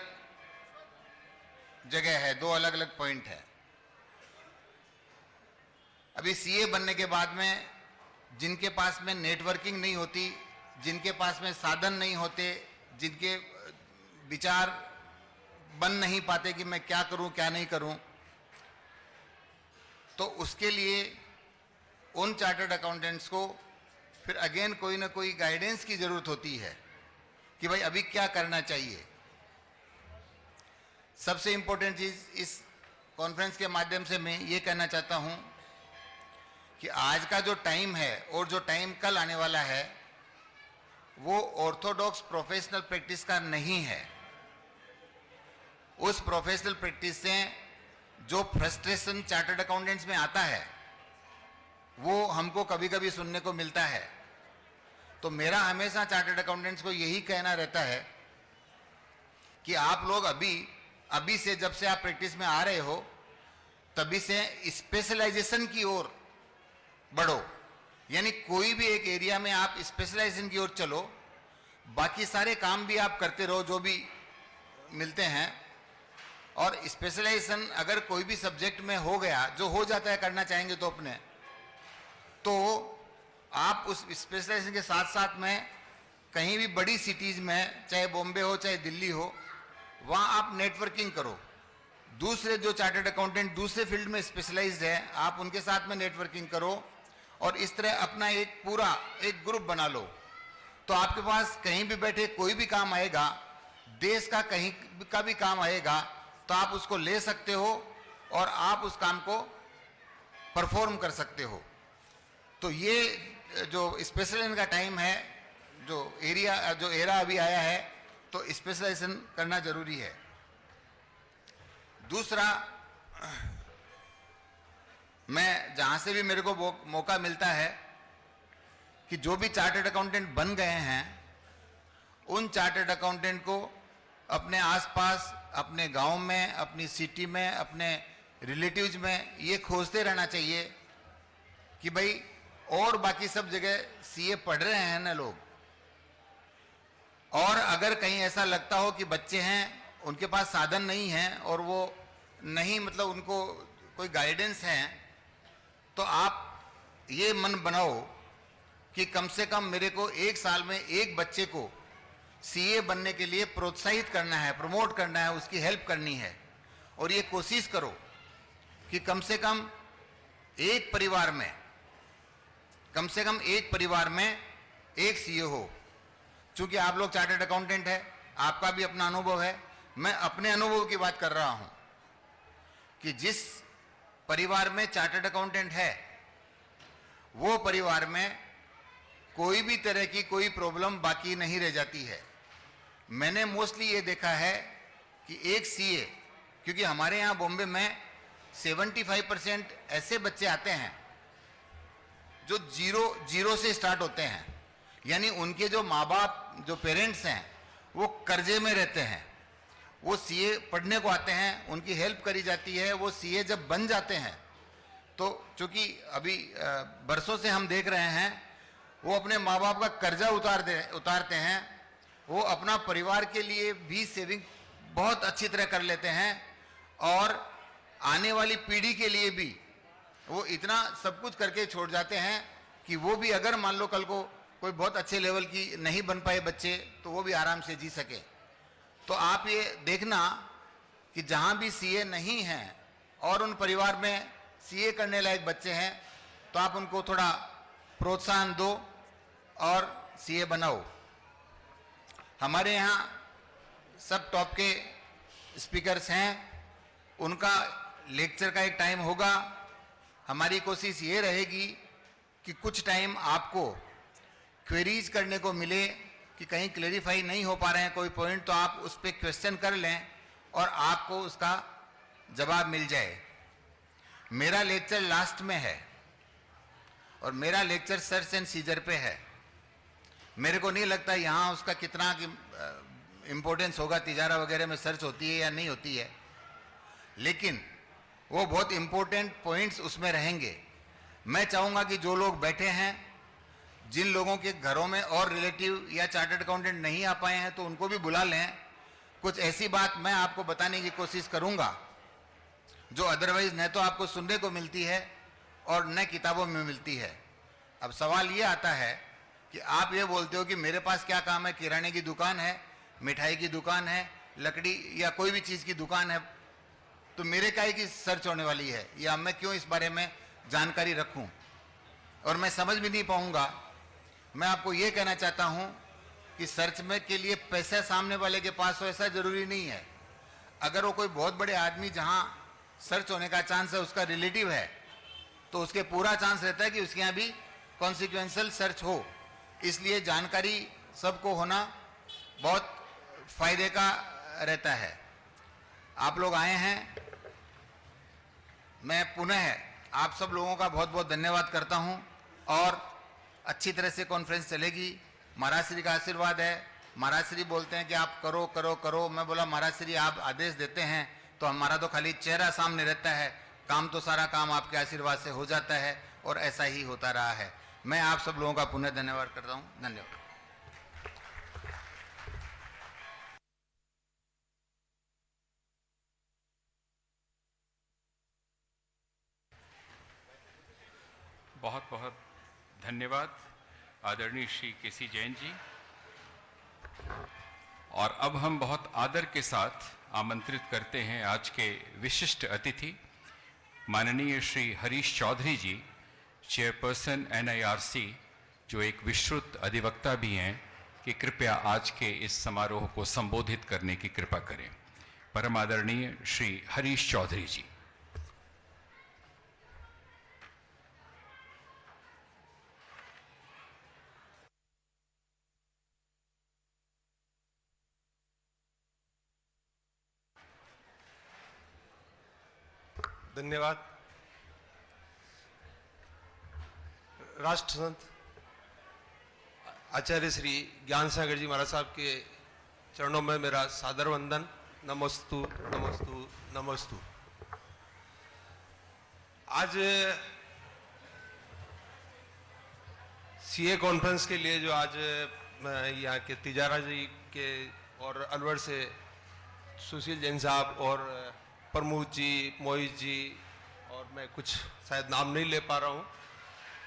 जगह है, दो अलग अलग पॉइंट है। अभी सीए बनने के बाद में जिनके पास में नेटवर्किंग नहीं होती, जिनके पास में साधन नहीं होते, जिनके विचार बन नहीं पाते कि मैं क्या करूं क्या नहीं करूं, तो उसके लिए उन चार्टर्ड अकाउंटेंट्स को फिर अगेन कोई ना कोई गाइडेंस की जरूरत होती है कि भाई अभी क्या करना चाहिए। सबसे इंपॉर्टेंट चीज इस कॉन्फ्रेंस के माध्यम से मैं ये कहना चाहता हूं कि आज का जो टाइम है और जो टाइम कल आने वाला है वो ऑर्थोडॉक्स प्रोफेशनल प्रैक्टिस का नहीं है। उस प्रोफेशनल प्रैक्टिस से जो फ्रस्ट्रेशन चार्टर्ड अकाउंटेंट्स में आता है वो हमको कभी कभी सुनने को मिलता है। तो मेरा हमेशा चार्टर्ड अकाउंटेंट्स को यही कहना रहता है कि आप लोग अभी से, जब से आप प्रैक्टिस में आ रहे हो तभी से स्पेशलाइजेशन की ओर बढ़ो। यानी कोई भी एक एरिया में आप स्पेशलाइजेशन की ओर चलो, बाकी सारे काम भी आप करते रहो जो भी मिलते हैं। और स्पेशलाइजेशन अगर कोई भी सब्जेक्ट में हो गया, जो हो जाता है करना चाहेंगे तो अपने, तो आप उस स्पेशलाइजेशन के साथ साथ में कहीं भी बड़ी सिटीज में, चाहे बॉम्बे हो चाहे दिल्ली हो, वहाँ आप नेटवर्किंग करो। दूसरे जो चार्टर्ड अकाउंटेंट दूसरे फील्ड में स्पेशलाइज्ड है, आप उनके साथ में नेटवर्किंग करो और इस तरह अपना एक पूरा एक ग्रुप बना लो। तो आपके पास कहीं भी बैठे कोई भी काम आएगा, देश का कहीं का भी काम आएगा, तो आप उसको ले सकते हो और आप उस काम को परफॉर्म कर सकते हो। तो ये जो स्पेशलाइजेशन का टाइम है, जो एरा अभी आया है, तो स्पेशलाइजेशन करना जरूरी है। दूसरा, मैं जहां से भी मेरे को मौका मिलता है कि जो भी चार्टर्ड अकाउंटेंट बन गए हैं उन चार्टर्ड अकाउंटेंट को अपने आसपास, अपने गांव में, अपनी सिटी में, अपने रिलेटिव्स में ये खोजते रहना चाहिए कि भाई और बाकी सब जगह सीए पढ़ रहे हैं ना लोग, और अगर कहीं ऐसा लगता हो कि बच्चे हैं उनके पास साधन नहीं है और वो नहीं, मतलब उनको कोई गाइडेंस है, तो आप ये मन बनाओ कि कम से कम मेरे को एक साल में एक बच्चे को सीए बनने के लिए प्रोत्साहित करना है, प्रमोट करना है, उसकी हेल्प करनी है। और ये कोशिश करो कि कम से कम एक परिवार में, कम से कम एक परिवार में एक सीए हो। चूंकि आप लोग चार्टर्ड अकाउंटेंट है, आपका भी अपना अनुभव है, मैं अपने अनुभव की बात कर रहा हूं कि जिस परिवार में चार्टर्ड अकाउंटेंट है वो परिवार में कोई भी तरह की कोई प्रॉब्लम बाकी नहीं रह जाती है। मैंने मोस्टली ये देखा है कि एक सीए, क्योंकि हमारे यहाँ बॉम्बे में 75% ऐसे बच्चे आते हैं जो जीरो से स्टार्ट होते हैं, यानी उनके जो माँ बाप, जो पेरेंट्स हैं, वो कर्जे में रहते हैं। वो सीए पढ़ने को आते हैं, उनकी हेल्प करी जाती है। वो सीए जब बन जाते हैं तो चूंकि अभी बरसों से हम देख रहे हैं, वो अपने माँ बाप का कर्जा उतारते हैं, वो अपना परिवार के लिए भी सेविंग बहुत अच्छी तरह कर लेते हैं और आने वाली पीढ़ी के लिए भी वो इतना सब कुछ करके छोड़ जाते हैं कि वो भी अगर मान लो कल को कोई बहुत अच्छे लेवल की नहीं बन पाए बच्चे, तो वो भी आराम से जी सके। तो आप ये देखना कि जहां भी सीए नहीं हैं और उन परिवार में सीए करने लायक बच्चे हैं, तो आप उनको थोड़ा प्रोत्साहन दो और सीए बनाओ। हमारे यहाँ सब टॉप के स्पीकर्स हैं, उनका लेक्चर का एक टाइम होगा। हमारी कोशिश ये रहेगी कि कुछ टाइम आपको क्वेरीज करने को मिले कि कहीं क्लेरिफाई नहीं हो पा रहे हैं कोई पॉइंट, तो आप उस पर क्वेश्चन कर लें और आपको उसका जवाब मिल जाए। मेरा लेक्चर लास्ट में है और मेरा लेक्चर सर्च एंड सीजर पे है। मेरे को नहीं लगता यहाँ उसका कितना इम्पोर्टेंस होगा, तिजारा वगैरह में सर्च होती है या नहीं होती है, लेकिन वो बहुत इंपॉर्टेंट पॉइंट्स उसमें रहेंगे। मैं चाहूँगा कि जो लोग बैठे हैं, जिन लोगों के घरों में और रिलेटिव या चार्टर्ड अकाउंटेंट नहीं आ पाए हैं तो उनको भी बुला लें। कुछ ऐसी बात मैं आपको बताने की कोशिश करूँगा जो अदरवाइज न तो आपको सुनने को मिलती है और न किताबों में मिलती है। अब सवाल ये आता है कि आप ये बोलते हो कि मेरे पास क्या काम है, किराने की दुकान है, मिठाई की दुकान है, लकड़ी या कोई भी चीज़ की दुकान है, तो मेरे काहे की सर्च होने वाली है, या मैं क्यों इस बारे में जानकारी रखूं? और मैं समझ भी नहीं पाऊंगा। मैं आपको ये कहना चाहता हूं कि सर्च में के लिए पैसा सामने वाले के पास हो ऐसा जरूरी नहीं है। अगर वो कोई बहुत बड़े आदमी जहां सर्च होने का चांस है उसका रिलेटिव है तो उसके पूरा चांस रहता है कि उसके यहाँ भी कॉन्सिक्वेंशियल सर्च हो। इसलिए जानकारी सबको होना बहुत फायदे का रहता है। आप लोग आए हैं, मैं पुनः आप सब लोगों का बहुत बहुत धन्यवाद करता हूं और अच्छी तरह से कॉन्फ्रेंस चलेगी। महाराज श्री का आशीर्वाद है। महाराज श्री बोलते हैं कि आप करो करो करो। मैं बोला महाराज श्री आप आदेश देते हैं तो हमारा तो खाली चेहरा सामने रहता है, काम तो सारा काम आपके आशीर्वाद से हो जाता है और ऐसा ही होता रहा है। मैं आप सब लोगों का पुनः धन्यवाद करता हूं। धन्यवाद। बहुत बहुत धन्यवाद आदरणीय श्री केसी जैन जी। और अब हम बहुत आदर के साथ आमंत्रित करते हैं आज के विशिष्ट अतिथि माननीय श्री हरीश चौधरी जी, चेयरपर्सन NIRC, जो एक विश्रुत अधिवक्ता भी हैं, कि कृपया आज के इस समारोह को संबोधित करने की कृपा करें। परम आदरणीय श्री हरीश चौधरी जी। धन्यवाद। राष्ट्र संत आचार्य श्री ज्ञान सागर जी महाराज साहब के चरणों में मेरा सादर वंदन। नमस्तु नमस्तु नमस्तु। आज CA कॉन्फ्रेंस के लिए जो आज मैं यहाँ के तिजारा जी के और अलवर से सुशील जैन साहब और प्रमोद जी, मोहित जी और मैं कुछ शायद नाम नहीं ले पा रहा हूँ,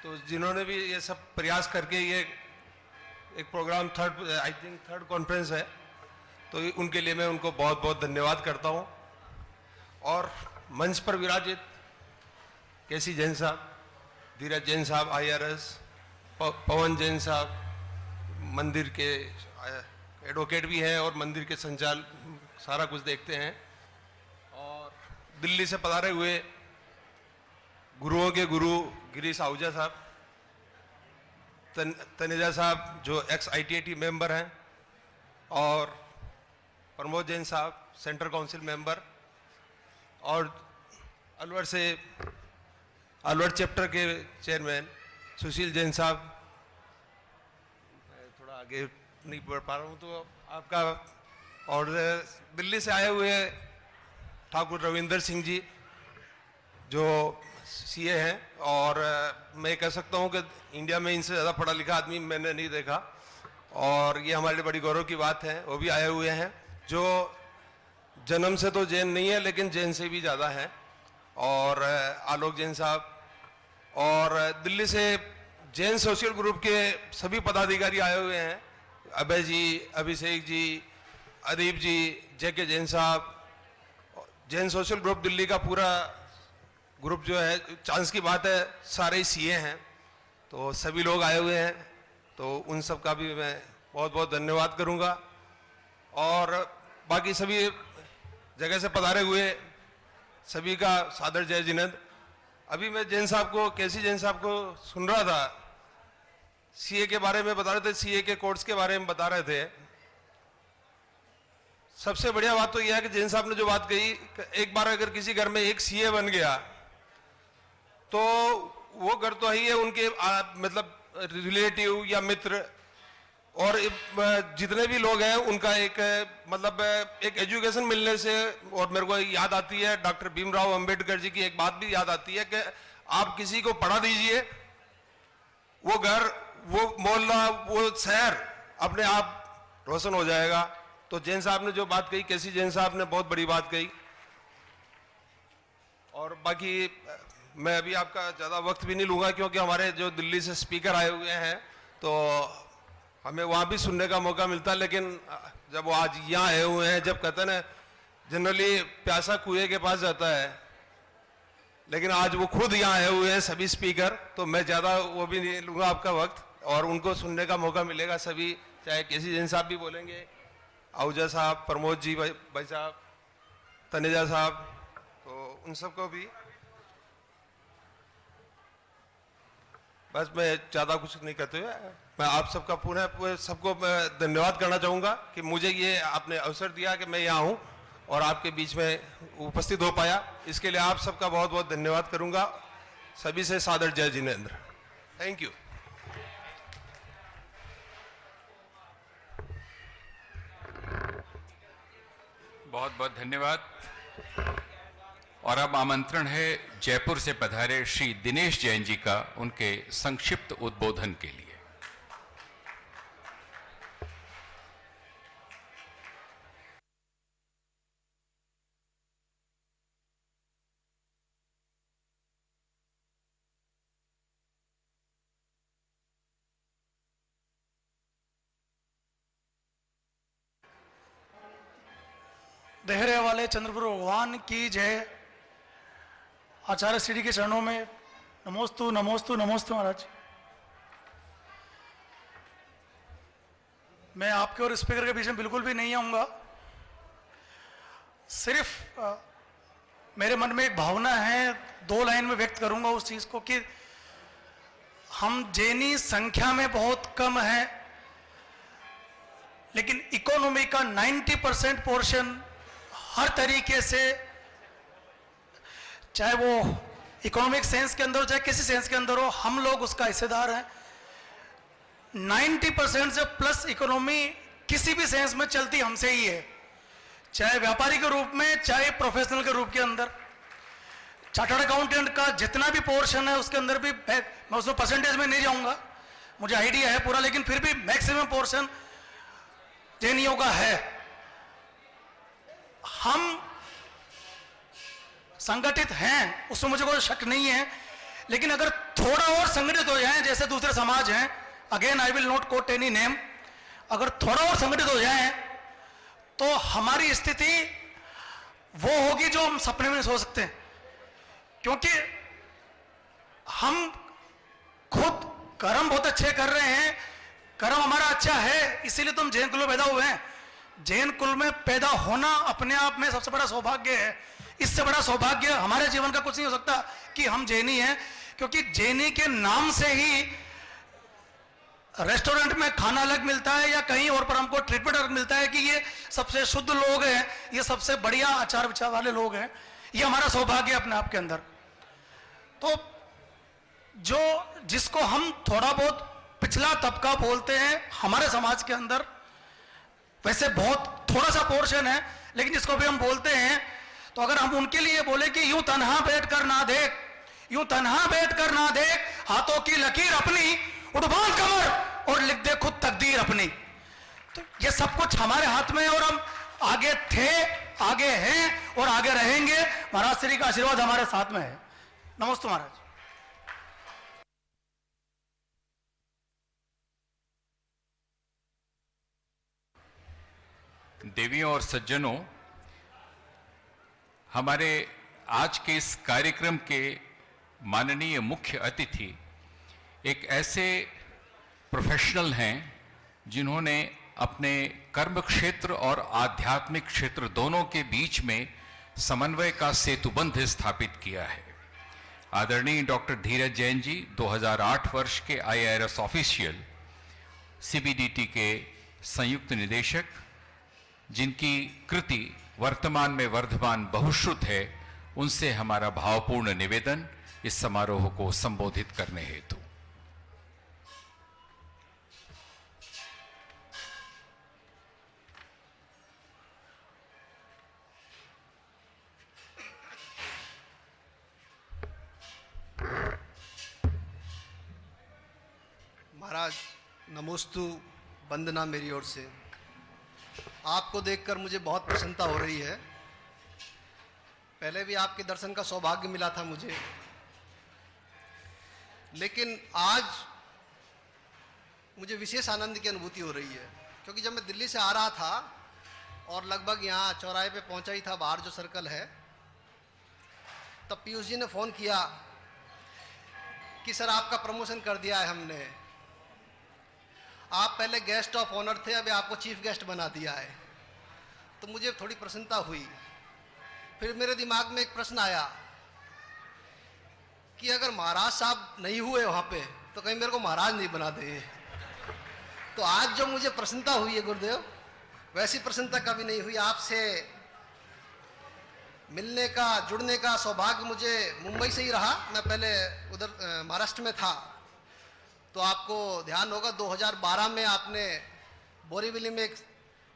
तो जिन्होंने भी ये सब प्रयास करके ये एक प्रोग्राम थर्ड कॉन्फ्रेंस है, तो उनके लिए मैं उनको बहुत बहुत धन्यवाद करता हूँ। और मंच पर विराजित केसी जैन साहब, धीरज जैन साहब IRS, पवन जैन साहब मंदिर के एडवोकेट भी हैं और मंदिर के संचाल सारा कुछ देखते हैं, और दिल्ली से पधारे हुए गुरुओं के गुरु गिरीश आहूजा साहब, तनेजा साहब जो ex-ITAT मेंबर हैं, और प्रमोद जैन साहब सेंट्रल काउंसिल मेंबर, और अलवर से अलवर चैप्टर के चेयरमैन सुशील जैन साहब। मैं थोड़ा आगे नहीं बढ़ पा रहा हूँ तो आपका, और दिल्ली से आए हुए ठाकुर रविंदर सिंह जी जो CA हैं, और मैं कह सकता हूँ कि इंडिया में इनसे ज़्यादा पढ़ा लिखा आदमी मैंने नहीं देखा, और ये हमारे लिए बड़ी गौरव की बात है। वो भी आए हुए हैं जो जन्म से तो जैन नहीं है लेकिन जैन से भी ज़्यादा है, और आलोक जैन साहब, और दिल्ली से जैन सोशल ग्रुप के सभी पदाधिकारी आए हुए हैं, अभय जी, अभिषेक जी, अदीप जी, JK जैन साहब। जैन सोशल ग्रुप दिल्ली का पूरा ग्रुप जो है, चांस की बात है सारे ही CA हैं, तो सभी लोग आए हुए हैं, तो उन सब का भी मैं बहुत बहुत धन्यवाद करूंगा। और बाकी सभी जगह से पधारे हुए सभी का सादर जय जिनेंद्र। अभी मैं जैन साहब को, केसी जैन साहब को सुन रहा था, CA के बारे में बता रहे थे, CA के कोर्स के बारे में बता रहे थे। सबसे बढ़िया बात तो यह है कि जैन साहब ने जो बात कही, एक बार अगर किसी घर में एक CA बन गया तो वो घर तो ही है, उनके मतलब रिलेटिव या मित्र और जितने भी लोग हैं उनका एक मतलब एक एजुकेशन मिलने से, और मेरे को याद आती है डॉक्टर भीमराव अंबेडकर जी की एक बात भी याद आती है कि आप किसी को पढ़ा दीजिए, वो घर, वो मोहल्ला, वो शहर अपने आप रोशन हो जाएगा। तो जैन साहब ने जो बात कही, केसी जैन साहब ने बहुत बड़ी बात कही। और बाकी मैं अभी आपका ज़्यादा वक्त भी नहीं लूँगा, क्योंकि हमारे जो दिल्ली से स्पीकर आए हुए हैं तो हमें वहाँ भी सुनने का मौका मिलता है, लेकिन जब वो आज यहाँ आए हुए हैं, जब कहते हैं ना जनरली प्यासा कुएं के पास जाता है, लेकिन आज वो खुद यहाँ आए हुए हैं सभी स्पीकर, तो मैं ज़्यादा वो भी नहीं लूँगा आपका वक्त, और उनको सुनने का मौका मिलेगा सभी, चाहे केसी जैन साहब भी बोलेंगे, आहूजा साहब, प्रमोद जी भाई साहब, तनेजा साहब, तो उन सबको भी। बस मैं ज़्यादा कुछ नहीं कहते हुए मैं आप सबका पुनः सबको मैं धन्यवाद करना चाहूँगा कि मुझे ये आपने अवसर दिया कि मैं यहाँ हूँ और आपके बीच में उपस्थित हो पाया। इसके लिए आप सबका बहुत बहुत धन्यवाद करूँगा। सभी से सादर जय जिनेंद्र। Thank you. बहुत बहुत धन्यवाद। और अब आमंत्रण है जयपुर से पधारे श्री दिनेश जैन जी का उनके संक्षिप्त उद्बोधन के लिए। देहरे वाले चंद्रप्रभु भगवान की जय। आचार्य श्री के चरणों में नमोस्तु नमोस्तु नमोस्तु। महाराज, मैं आपके और स्पीकर के बीच में बिल्कुल भी नहीं आऊंगा। सिर्फ मेरे मन में एक भावना है, 2 लाइन में व्यक्त करूंगा उस चीज को कि हम जैनी संख्या में बहुत कम है, लेकिन इकोनॉमी का 90% पोर्शन हर तरीके से, चाहे वो इकोनॉमिक सेंस के अंदर हो चाहे किसी सेंस के अंदर हो, हम लोग उसका हिस्सेदार हैं। 90% से प्लस इकोनॉमी किसी भी सेंस में चलती हमसे ही है, चाहे व्यापारी के रूप में चाहे प्रोफेशनल के रूप के अंदर। चार्टर्ड अकाउंटेंट का जितना भी पोर्शन है उसके अंदर भी, मैं उसमें परसेंटेज में नहीं जाऊंगा, मुझे आइडिया है पूरा, लेकिन फिर भी मैक्सिमम पोर्शन जैनियों का है। हम संगठित हैं, उसमें मुझे कोई शक नहीं है, लेकिन अगर थोड़ा और संगठित हो जाएं जैसे दूसरे समाज हैं, again I will not quote any name, अगर थोड़ा और संगठित हो जाएं तो हमारी स्थिति वो होगी जो हम सपने में नहीं सोच सकते। क्योंकि हम खुद कर्म बहुत अच्छे कर रहे हैं, कर्म हमारा अच्छा है, इसीलिए तो हम जैन कुल में पैदा हुए हैं। जैन कुल में पैदा होना अपने आप में सबसे बड़ा सौभाग्य है। इससे बड़ा सौभाग्य हमारे जीवन का कुछ नहीं हो सकता कि हम जैनी हैं, क्योंकि जैनी के नाम से ही रेस्टोरेंट में खाना अलग मिलता है या कहीं और पर हमको ट्रीटमेंट अलग मिलता है कि ये सबसे शुद्ध लोग हैं, ये सबसे बढ़िया आचार विचार वाले लोग हैं। ये हमारा सौभाग्य है अपने आप के अंदर। तो जो जिसको हम थोड़ा बहुत पिछला तबका बोलते हैं हमारे समाज के अंदर, वैसे बहुत थोड़ा सा पोर्शन है, लेकिन जिसको भी हम बोलते हैं, तो अगर हम उनके लिए बोले कि यूं तन्हा बैठ कर ना देख, यूं तन्हा बैठ कर ना देख, हाथों की लकीर अपनी, उठ बांध कमर और लिख दे खुद तकदीर अपनी। तो ये सब कुछ हमारे हाथ में है और हम आगे थे, आगे हैं और आगे रहेंगे। महाराज श्री का आशीर्वाद हमारे साथ में है। नमस्ते महाराज। देवियों और सज्जनों, हमारे आज के इस कार्यक्रम के माननीय मुख्य अतिथि एक ऐसे प्रोफेशनल हैं जिन्होंने अपने कर्म क्षेत्र और आध्यात्मिक क्षेत्र दोनों के बीच में समन्वय का सेतुबंध स्थापित किया है। आदरणीय डॉक्टर धीरज जैन जी 2008 वर्ष के IARS ऑफिशियल, CBDT के संयुक्त निदेशक, जिनकी कृति वर्तमान में वर्धमान बहुश्रुत है, उनसे हमारा भावपूर्ण निवेदन इस समारोह को संबोधित करने हेतु। महाराज नमोस्तु, वंदना मेरी ओर से। आपको देखकर मुझे बहुत प्रसन्नता हो रही है। पहले भी आपके दर्शन का सौभाग्य मिला था मुझे, लेकिन आज मुझे विशेष आनंद की अनुभूति हो रही है, क्योंकि जब मैं दिल्ली से आ रहा था और लगभग यहाँ चौराहे पे पहुँचा ही था, बाहर जो सर्कल है, तब पीयूष जी ने फ़ोन किया कि सर आपका प्रमोशन कर दिया है हमने, आप पहले गेस्ट ऑफ ऑनर थे, अभी आपको चीफ गेस्ट बना दिया है। तो मुझे थोड़ी प्रसन्नता हुई। फिर मेरे दिमाग में एक प्रश्न आया कि अगर महाराज साहब नहीं हुए वहाँ पे तो कहीं मेरे को महाराज नहीं बना दे। तो आज जो मुझे प्रसन्नता हुई है गुरुदेव, वैसी प्रसन्नता कभी नहीं हुई। आपसे मिलने का, जुड़ने का सौभाग्य मुझे मुंबई से ही रहा। मैं पहले उधर महाराष्ट्र में था, तो आपको ध्यान होगा 2012 में आपने बोरीवली में एक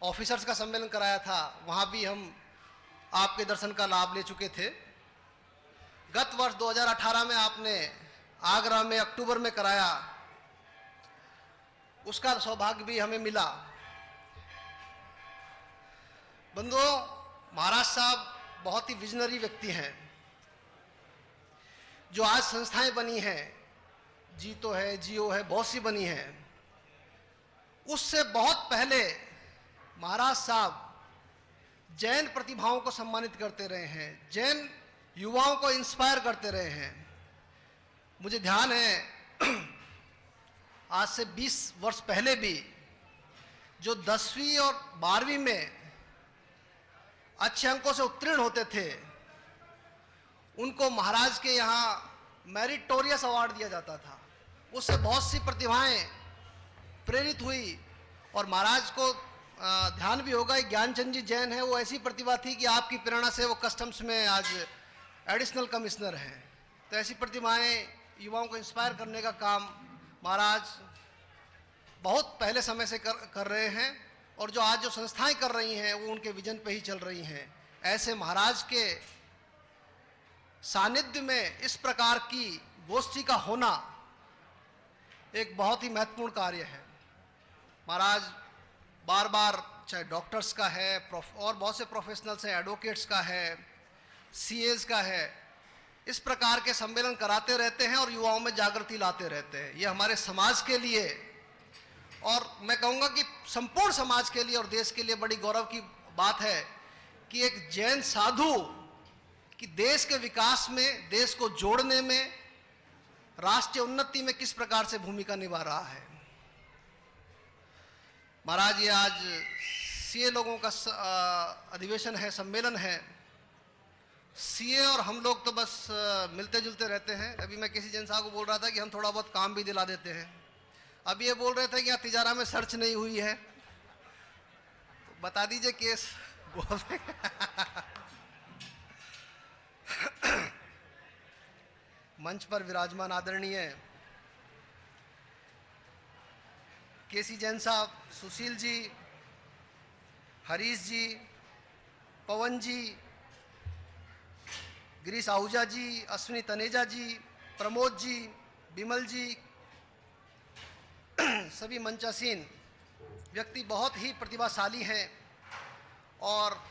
ऑफिसर्स का सम्मेलन कराया था, वहाँ भी हम आपके दर्शन का लाभ ले चुके थे। गत वर्ष 2018 में आपने आगरा में अक्टूबर में कराया, उसका सौभाग्य भी हमें मिला। बंधुओं, महाराज साहब बहुत ही विजनरी व्यक्ति हैं। जो आज संस्थाएं बनी हैं, जीतो है, जियो है, बहुत सी बनी हैं, उससे बहुत पहले महाराज साहब जैन प्रतिभाओं को सम्मानित करते रहे हैं, जैन युवाओं को इंस्पायर करते रहे हैं। मुझे ध्यान है आज से 20 वर्ष पहले भी जो 10वीं और 12वीं में अच्छे अंकों से उत्तीर्ण होते थे, उनको महाराज के यहाँ मेरिटोरियस अवार्ड दिया जाता था। उससे बहुत सी प्रतिभाएं प्रेरित हुई और महाराज को ध्यान भी होगा, ज्ञानचंद जी जैन है, वो ऐसी प्रतिभा थी कि आपकी प्रेरणा से वो कस्टम्स में आज एडिशनल कमिश्नर हैं। तो ऐसी प्रतिभाएं युवाओं को इंस्पायर करने का काम महाराज बहुत पहले समय से कर रहे हैं, और जो आज जो संस्थाएं कर रही हैं वो उनके विजन पे ही चल रही हैं। ऐसे महाराज के सानिध्य में इस प्रकार की गोष्ठी का होना एक बहुत ही महत्वपूर्ण कार्य है। महाराज बार बार, चाहे डॉक्टर्स का है और बहुत से प्रोफेशनल्स हैं, एडवोकेट्स का है, सीएज का है, इस प्रकार के सम्मेलन कराते रहते हैं और युवाओं में जागृति लाते रहते हैं। ये हमारे समाज के लिए, और मैं कहूँगा कि संपूर्ण समाज के लिए और देश के लिए बड़ी गौरव की बात है कि एक जैन साधु कि देश के विकास में, देश को जोड़ने में, राष्ट्रीय उन्नति में किस प्रकार से भूमिका निभा रहा है। महाराज, ये आज सीए लोगों का अधिवेशन है, सम्मेलन है। सीए और हम लोग तो बस मिलते जुलते रहते हैं। अभी मैं किसी जैन साहब को बोल रहा था कि हम थोड़ा बहुत काम भी दिला देते हैं। अब ये बोल रहे थे कि यहाँ तिजारा में सर्च नहीं हुई है, तो बता दीजिए केस बोल मंच पर विराजमान आदरणीय केसी जैन साहब, सुशील जी, हरीश जी, पवन जी, गिरीश आहूजा जी, अश्विनी तनेजा जी, प्रमोद जी, बिमल जी, सभी मंचासीन व्यक्ति बहुत ही प्रतिभाशाली हैं। और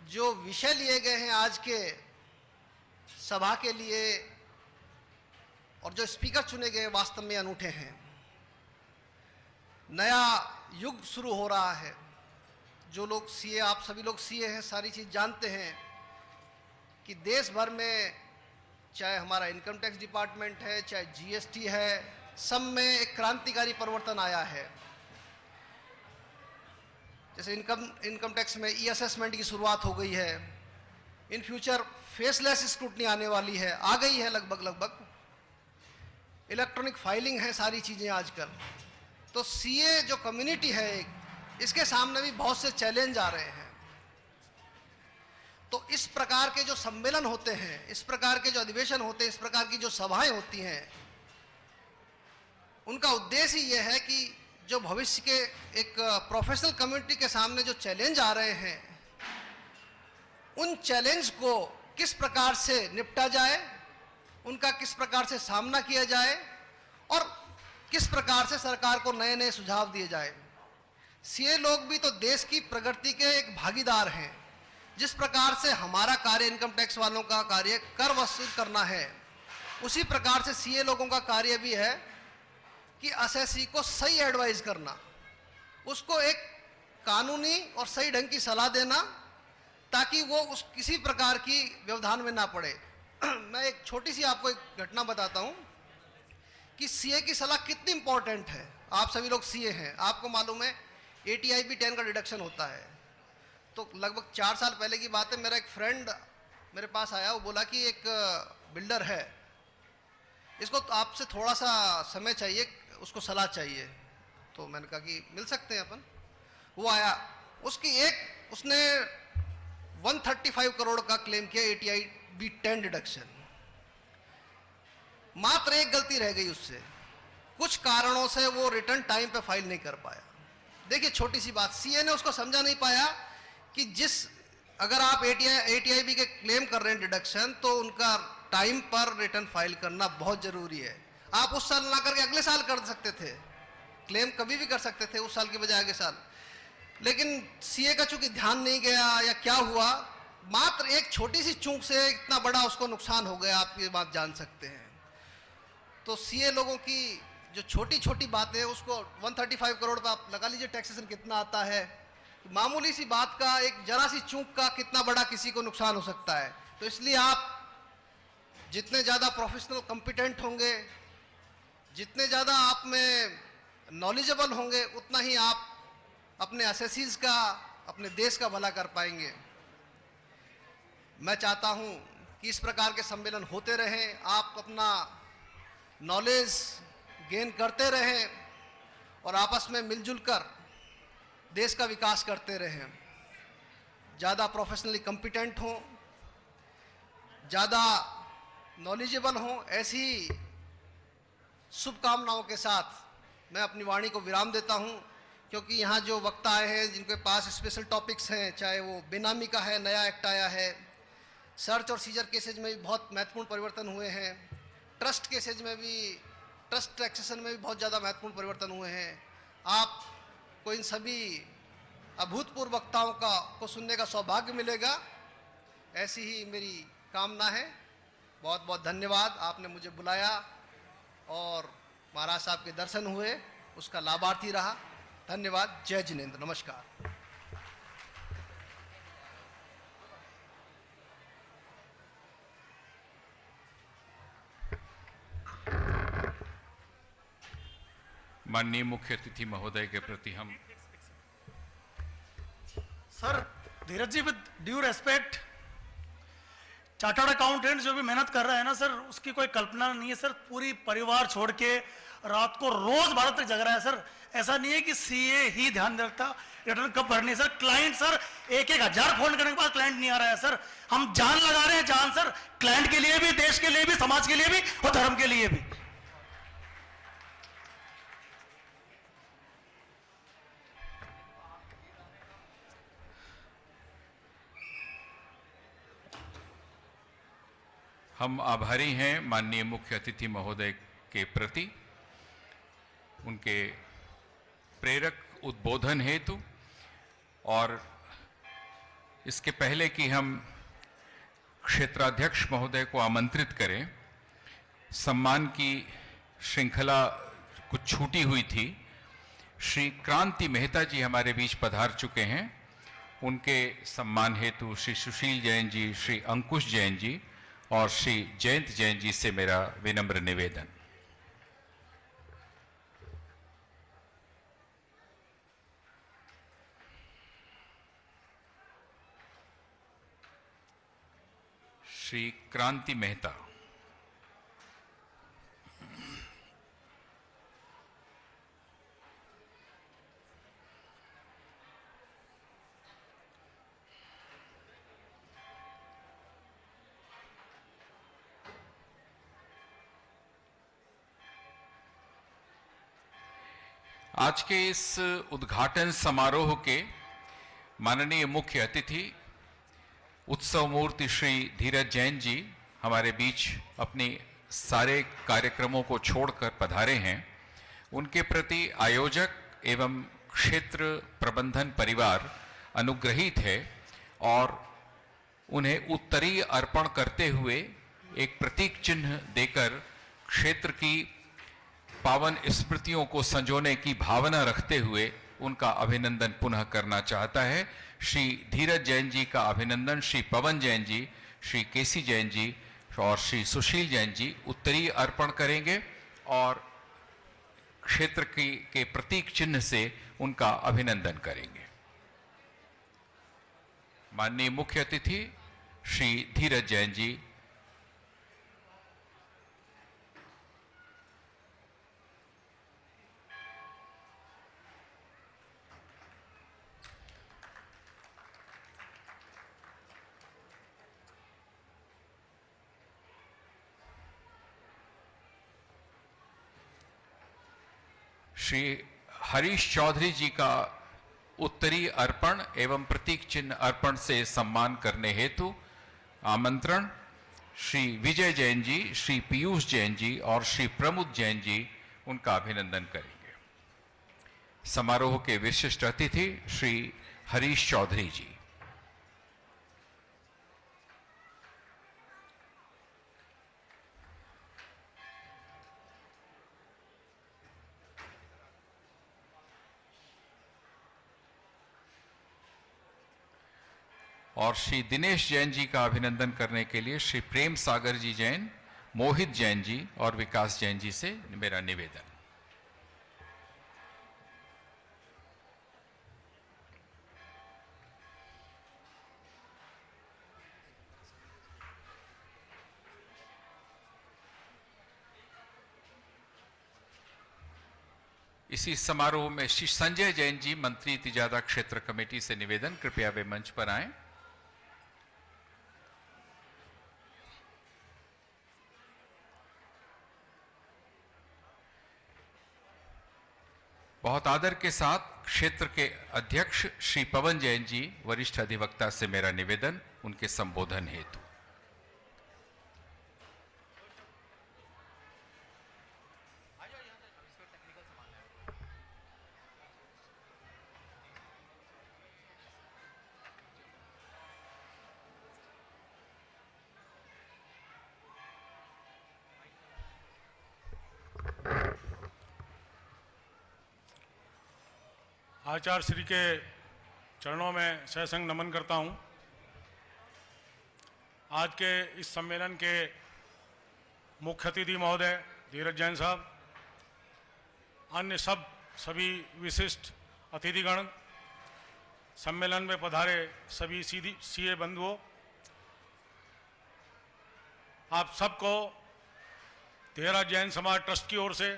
जो विषय लिए गए हैं आज के सभा के लिए और जो स्पीकर चुने गए वास्तव में अनूठे हैं। नया युग शुरू हो रहा है। जो लोग सीए, आप सभी लोग सीए हैं, सारी चीज़ जानते हैं कि देश भर में चाहे हमारा इनकम टैक्स डिपार्टमेंट है, चाहे जीएसटी है, सब में एक क्रांतिकारी परिवर्तन आया है। जैसे इनकम टैक्स में ई असेसमेंट की शुरुआत हो गई है। इन फ्यूचर फेसलेस स्क्रूटनी आने वाली है, आ गई है लगभग। इलेक्ट्रॉनिक फाइलिंग है, सारी चीज़ें आजकल। तो सीए जो कम्युनिटी है एक, इसके सामने भी बहुत से चैलेंज आ रहे हैं। तो इस प्रकार के जो सम्मेलन होते हैं, इस प्रकार के जो अधिवेशन होते हैं, इस प्रकार की जो सभाएं होती हैं, उनका उद्देश्य ये है कि जो भविष्य के एक प्रोफेशनल कम्युनिटी के सामने जो चैलेंज आ रहे हैं, उन चैलेंज को किस प्रकार से निपटा जाए, उनका किस प्रकार से सामना किया जाए, और किस प्रकार से सरकार को नए नए सुझाव दिए जाए। सीए लोग भी तो देश की प्रगति के एक भागीदार हैं। जिस प्रकार से हमारा कार्य इनकम टैक्स वालों का कार्य कर वसूल करना है, उसी प्रकार से सीए लोगों का कार्य भी है कि असेसी को सही एडवाइस करना, उसको एक कानूनी और सही ढंग की सलाह देना, ताकि वो उस किसी प्रकार की व्यवधान में ना पड़े। मैं एक छोटी सी आपको एक घटना बताता हूं कि सीए की सलाह कितनी इंपॉर्टेंट है। आप सभी लोग सीए हैं, आपको मालूम है ATIB 10 का डिडक्शन होता है। तो लगभग 4 साल पहले की बात है, मेरा एक फ्रेंड मेरे पास आया, वो बोला कि एक बिल्डर है, इसको तो आपसे थोड़ा सा समय चाहिए, उसको सलाह चाहिए। तो मैंने कहा कि मिल सकते हैं अपन। वो आया, उसने 135 करोड़ का क्लेम किया ATIB 10 डिडक्शन। मात्र एक गलती रह गई उससे, कुछ कारणों से वो रिटर्न टाइम पे फाइल नहीं कर पाया। देखिए छोटी सी बात, सीए ने उसको समझा नहीं पाया कि अगर आप ATIB के क्लेम कर रहे हैं डिडक्शन, तो उनका टाइम पर रिटर्न फाइल करना बहुत जरूरी है। आप उस साल ना करके अगले साल कर सकते थे, क्लेम कभी भी कर सकते थे, उस साल के बजाय अगले साल। लेकिन सीए का चूंकि ध्यान नहीं गया या क्या हुआ, मात्र एक छोटी सी चूक से इतना बड़ा उसको नुकसान हो गया, आप ये बात जान सकते हैं। तो सीए लोगों की जो छोटी छोटी बातें, उसको 135 करोड़ पर आप लगा लीजिए टैक्सेशन कितना आता है। मामूली सी बात का, एक जरा सी चूक का कितना बड़ा किसी को नुकसान हो सकता है। तो इसलिए आप जितने ज़्यादा प्रोफेशनल कॉम्पिटेंट होंगे, जितने ज़्यादा आप में नॉलेजेबल होंगे, उतना ही आप अपने असेसीज का, अपने देश का भला कर पाएंगे। मैं चाहता हूं कि इस प्रकार के सम्मेलन होते रहें, आप अपना नॉलेज गेन करते रहें और आपस में मिलजुल कर देश का विकास करते रहें। ज़्यादा प्रोफेशनली कॉम्पिटेंट हों, ज़्यादा नॉलेजेबल हों, ऐसी शुभकामनाओं के साथ मैं अपनी वाणी को विराम देता हूं। क्योंकि यहाँ जो वक्ता आए हैं, जिनके पास स्पेशल टॉपिक्स हैं, चाहे वो बेनामी का है, नया एक्ट आया है, सर्च और सीजर केसेज में भी बहुत महत्वपूर्ण परिवर्तन हुए हैं, ट्रस्ट केसेज में भी, ट्रस्ट टैक्सेशन में भी बहुत ज़्यादा महत्वपूर्ण परिवर्तन हुए हैं। आपको इन सभी अभूतपूर्व वक्ताओं को सुनने का सौभाग्य मिलेगा, ऐसी ही मेरी कामना है। बहुत बहुत धन्यवाद, आपने मुझे बुलाया और महाराज साहब के दर्शन हुए, उसका लाभार्थी रहा। धन्यवाद। जय जिनेंद्र। नमस्कार। माननीय मुख्य अतिथि महोदय के प्रति हम sir, Dheeraj ji, with due respect, chartered accountant जो भी मेहनत कर रहा है ना सर, उसकी कोई कल्पना नहीं है सर। पूरी परिवार छोड़ के रात को रोज 12 तक जग रहा है सर। ऐसा नहीं है कि सीए ही ध्यान रखता रिटर्न कब भरनी है सर। क्लाइंट सर 1,000 फोन करने के बाद क्लाइंट नहीं आ रहा है सर। हम जान लगा रहे हैं, जान सर, क्लाइंट के लिए भी, देश के लिए भी, समाज के लिए भी और धर्म के लिए भी। हम आभारी हैं माननीय मुख्य अतिथि महोदय के प्रति, उनके प्रेरक उद्बोधन हेतु। और इसके पहले कि हम क्षेत्राध्यक्ष महोदय को आमंत्रित करें, सम्मान की श्रृंखला कुछ छूटी हुई थी। श्री क्रांति मेहता जी हमारे बीच पधार चुके हैं। उनके सम्मान हेतु श्री सुशील जैन जी, श्री अंकुश जैन जी और श्री जयंत जैन जी से मेरा विनम्र निवेदन। श्री क्रांति मेहता। आज के इस उद्घाटन समारोह के माननीय मुख्य अतिथि उत्सव मूर्ति श्री धीरज जैन जी हमारे बीच अपने सारे कार्यक्रमों को छोड़कर पधारे हैं। उनके प्रति आयोजक एवं क्षेत्र प्रबंधन परिवार अनुग्रहित है और उन्हें उत्तरीय अर्पण करते हुए एक प्रतीक चिन्ह देकर क्षेत्र की पावन स्मृतियों को संजोने की भावना रखते हुए उनका अभिनंदन पुनः करना चाहता है। श्री धीरज जैन जी का अभिनंदन श्री पवन जैन जी, श्री केसी जैन जी और श्री सुशील जैन जी उत्तरीय अर्पण करेंगे और क्षेत्र के प्रतीक चिन्ह से उनका अभिनंदन करेंगे। माननीय मुख्य अतिथि श्री धीरज जैन जी, श्री हरीश चौधरी जी का उत्तरीय अर्पण एवं प्रतीक चिन्ह अर्पण से सम्मान करने हेतु आमंत्रण। श्री विजय जैन जी, श्री पीयूष जैन जी और श्री प्रमुद जैन जी उनका अभिनंदन करेंगे। समारोह के विशिष्ट अतिथि श्री हरीश चौधरी जी। और श्री दिनेश जैन जी का अभिनंदन करने के लिए श्री प्रेम सागर जी जैन, मोहित जैन जी और विकास जैन जी से मेरा निवेदन। इसी समारोह में श्री संजय जैन जी, मंत्री तिजादा क्षेत्र कमेटी से निवेदन, कृपया वे मंच पर आएं। बहुत आदर के साथ क्षेत्र के अध्यक्ष श्री पवन जैन जी, वरिष्ठ अधिवक्ता से मेरा निवेदन उनके संबोधन हेतु। आचार्य श्री के चरणों में सहसंग नमन करता हूं। आज के इस सम्मेलन के मुख्य अतिथि महोदय धीरज जैन साहब, अन्य सभी विशिष्ट अतिथिगण, सम्मेलन में पधारे सभी सीए बंधुओं, आप सबको धीरज जैन समाज ट्रस्ट की ओर से,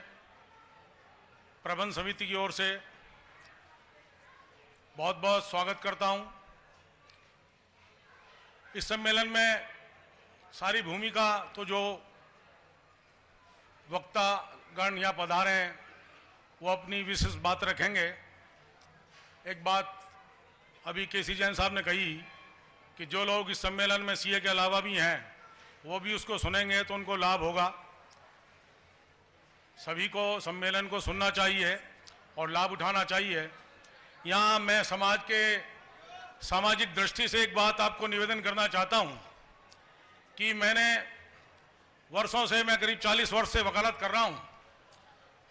प्रबंध समिति की ओर से बहुत बहुत स्वागत करता हूं। इस सम्मेलन में सारी भूमिका तो जो वक्तागण यहाँ पधारे हैं वो अपनी विशेष बात रखेंगे। एक बात अभी केसी जैन साहब ने कही कि जो लोग इस सम्मेलन में सीए के अलावा भी हैं वो भी उसको सुनेंगे तो उनको लाभ होगा। सभी को सम्मेलन को सुनना चाहिए और लाभ उठाना चाहिए। यहाँ मैं समाज के सामाजिक दृष्टि से एक बात आपको निवेदन करना चाहता हूँ कि मैंने वर्षों से, मैं करीब 40 वर्ष से वकालत कर रहा हूँ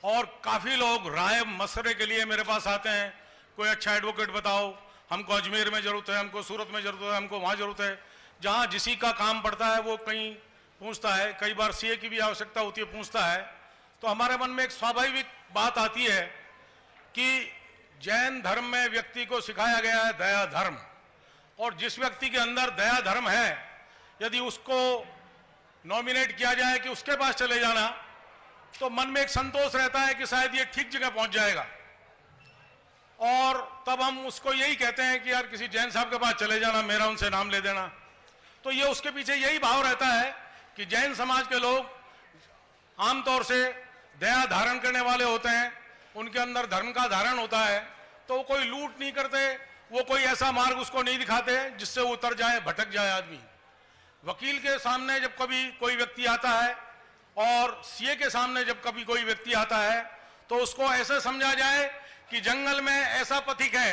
और काफ़ी लोग राय मशवरे के लिए मेरे पास आते हैं, कोई अच्छा एडवोकेट बताओ, हमको अजमेर में ज़रूरत है, हमको सूरत में ज़रूरत है, हमको वहाँ ज़रूरत है। जहाँ जिसी का काम पड़ता है वो कहीं पूछता है, कई बार सीए की भी आवश्यकता होती है, पूछता है। तो हमारे मन में एक स्वाभाविक बात आती है कि जैन धर्म में व्यक्ति को सिखाया गया है दया धर्म, और जिस व्यक्ति के अंदर दया धर्म है यदि उसको नॉमिनेट किया जाए कि उसके पास चले जाना तो मन में एक संतोष रहता है कि शायद ये ठीक जगह पहुंच जाएगा। और तब हम उसको यही कहते हैं कि यार किसी जैन साहब के पास चले जाना, मेरा उनसे नाम ले देना। तो ये उसके पीछे यही भाव रहता है कि जैन समाज के लोग आमतौर से दया धारण करने वाले होते हैं, उनके अंदर धर्म का धारण होता है, तो वो कोई लूट नहीं करते, वो कोई ऐसा मार्ग उसको नहीं दिखाते जिससे वो उतर जाए, भटक जाए आदमी। वकील के सामने जब कभी कोई व्यक्ति आता है और सीए के सामने जब कभी कोई व्यक्ति आता है तो उसको ऐसे समझा जाए कि जंगल में ऐसा पथिक है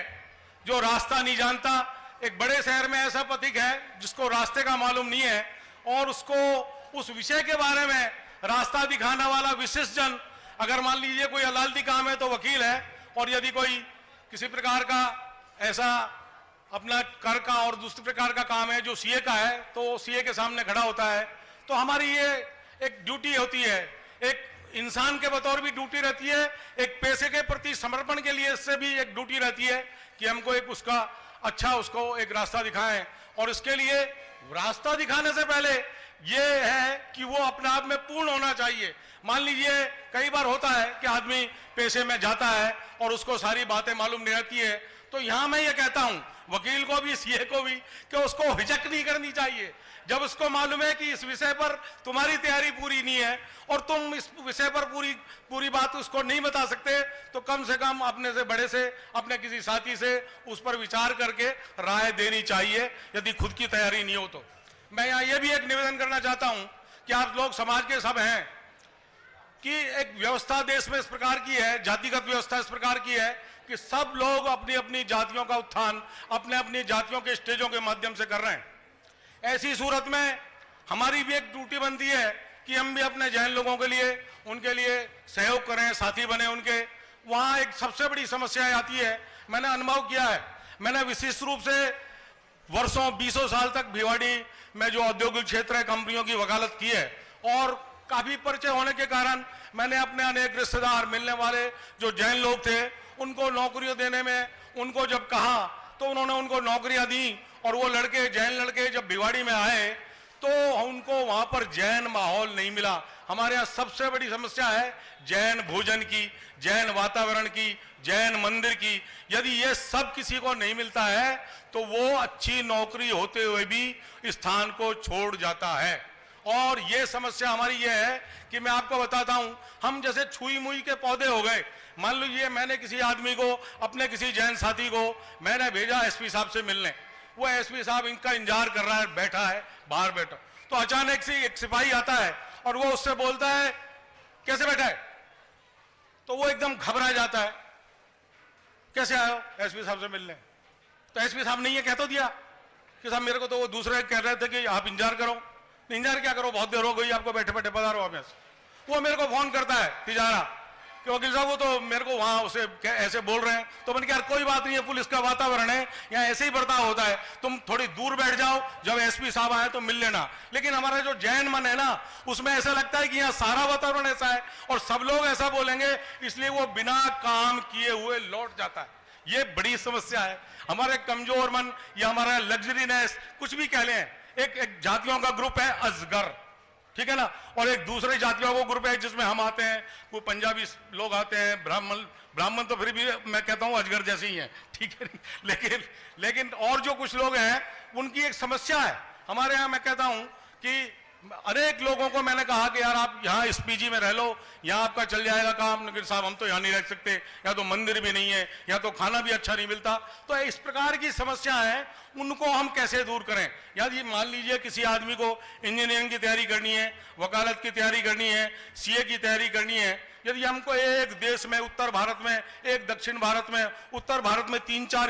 जो रास्ता नहीं जानता, एक बड़े शहर में ऐसा पथिक है जिसको रास्ते का मालूम नहीं है, और उसको उस विषय के बारे में रास्ता दिखाने वाला विशिष्ट जन, अगर मान लीजिए कोई अदालती काम है तो वकील है, और यदि कोई किसी प्रकार का ऐसा अपना कर का और दूसरे प्रकार का काम है जो सीए का है, तो सीए के सामने खड़ा होता है। तो हमारी ये एक ड्यूटी होती है, एक इंसान के बतौर भी ड्यूटी रहती है, एक पैसे के प्रति समर्पण के लिए इससे भी एक ड्यूटी रहती है कि हमको एक उसका अच्छा उसको एक रास्ता दिखाएं। और इसके लिए रास्ता दिखाने से पहले ये है कि वो अपने आप में पूर्ण होना चाहिए। मान लीजिए कई बार होता है कि आदमी पेशे में जाता है और उसको सारी बातें मालूम नहीं रहती है, तो यहां मैं ये कहता हूं वकील को भी सीए को भी कि उसको हिचक नहीं करनी चाहिए। जब उसको मालूम है कि इस विषय पर तुम्हारी तैयारी पूरी नहीं है और तुम इस विषय पर पूरी बात उसको नहीं बता सकते, तो कम से कम अपने से बड़े से, अपने किसी साथी से उस पर विचार करके राय देनी चाहिए, यदि खुद की तैयारी नहीं हो तो। मैं यहाँ ये भी एक निवेदन करना चाहता हूं कि आप लोग समाज के सब हैं कि एक व्यवस्था देश में इस प्रकार की है, जातिगत व्यवस्था इस प्रकार की है कि सब लोग अपनी अपनी जातियों का उत्थान अपने अपनी जातियों के स्टेजों के माध्यम से कर रहे हैं। ऐसी सूरत में हमारी भी एक ड्यूटी बनती है कि हम भी अपने जैन लोगों के लिए, उनके लिए सहयोग करें, साथी बने उनके। वहां एक सबसे बड़ी समस्या आती है, मैंने अनुभव किया है, मैंने विशिष्ट रूप से वर्षों 20 साल तक भिवाड़ी में जो औद्योगिक क्षेत्र है कंपनियों की वकालत की है, और काफी परिचय होने के कारण मैंने अपने अनेक रिश्तेदार मिलने वाले जो जैन लोग थे उनको नौकरियां देने में उनको जब कहा तो उन्होंने उनको नौकरियां दी, और वो लड़के जैन लड़के जब भिवाड़ी में आए तो उनको वहां पर जैन माहौल नहीं मिला। हमारे यहाँ सबसे बड़ी समस्या है जैन भोजन की, जैन वातावरण की, जैन मंदिर की। यदि ये सब किसी को नहीं मिलता है तो वो अच्छी नौकरी होते हुए भी स्थान को छोड़ जाता है। और ये समस्या हमारी ये है कि मैं आपको बताता हूं, हम जैसे छुई मुई के पौधे हो गए। मान लीजिए मैंने किसी आदमी को, अपने किसी जैन साथी को मैंने भेजा एसपी साहब से मिलने, वो एसपी साहब इनका इंतजार कर रहा है, बैठा है बाहर बैठा, तो अचानक से एक सिपाही आता है और वो उससे बोलता है कैसे बैठा है, तो वो एकदम घबरा जाता है, कैसे आए हो एसपी साहब से मिलने? तो एसपी साहब ने ये कह तो दिया कि साहब मेरे को तो वो दूसरे कह रहे थे कि आप इंतजार करो। इंतजार क्या करो, बहुत देर हो गई आपको बैठे बैठे, पधारो ऑफिस। वो मेरे को फोन करता है तिजारा कि वकील साहब वो तो मेरे को वहां उसे ऐसे बोल रहे हैं। तो मैंने कहा यार कोई बात नहीं है, पुलिस का वातावरण है, यहाँ ऐसे ही बर्ताव होता है, तुम थोड़ी दूर बैठ जाओ, जब एसपी साहब आए तो मिल लेना। लेकिन हमारा जो जैन मन है ना, उसमें ऐसा लगता है कि यहाँ सारा वातावरण ऐसा है और सब लोग ऐसा बोलेंगे, इसलिए वो बिना काम किए हुए लौट जाता है। ये बड़ी समस्या है। हमारे कमजोर मन या हमारा लग्जरीनेस कुछ भी कह लें, एक जातियों का ग्रुप है अजगर, ठीक है ना, और एक दूसरे जातियों का ग्रुप है जिसमें हम आते हैं, कोई पंजाबी लोग आते हैं, ब्राह्मण तो फिर भी मैं कहता हूं अजगर जैसे ही हैं, ठीक है। लेकिन और जो कुछ लोग हैं उनकी एक समस्या है। हमारे यहाँ मैं कहता हूं कि अनेक लोगों को मैंने कहा कि यार आप यहाँ इस पीजी में रह लो, यहाँ आपका चल जाएगा काम, लेकिन साहब हम तो यहाँ नहीं रह सकते, यहाँ तो मंदिर भी नहीं है, यहाँ तो खाना भी अच्छा नहीं मिलता। तो इस प्रकार की समस्या है, उनको हम कैसे दूर करें? यदि मान लीजिए किसी आदमी को इंजीनियरिंग की तैयारी करनी है, वकालत की तैयारी करनी है, सीए की तैयारी करनी है, यदि हमको एक देश में उत्तर भारत में, एक दक्षिण भारत में, उत्तर भारत में 3-4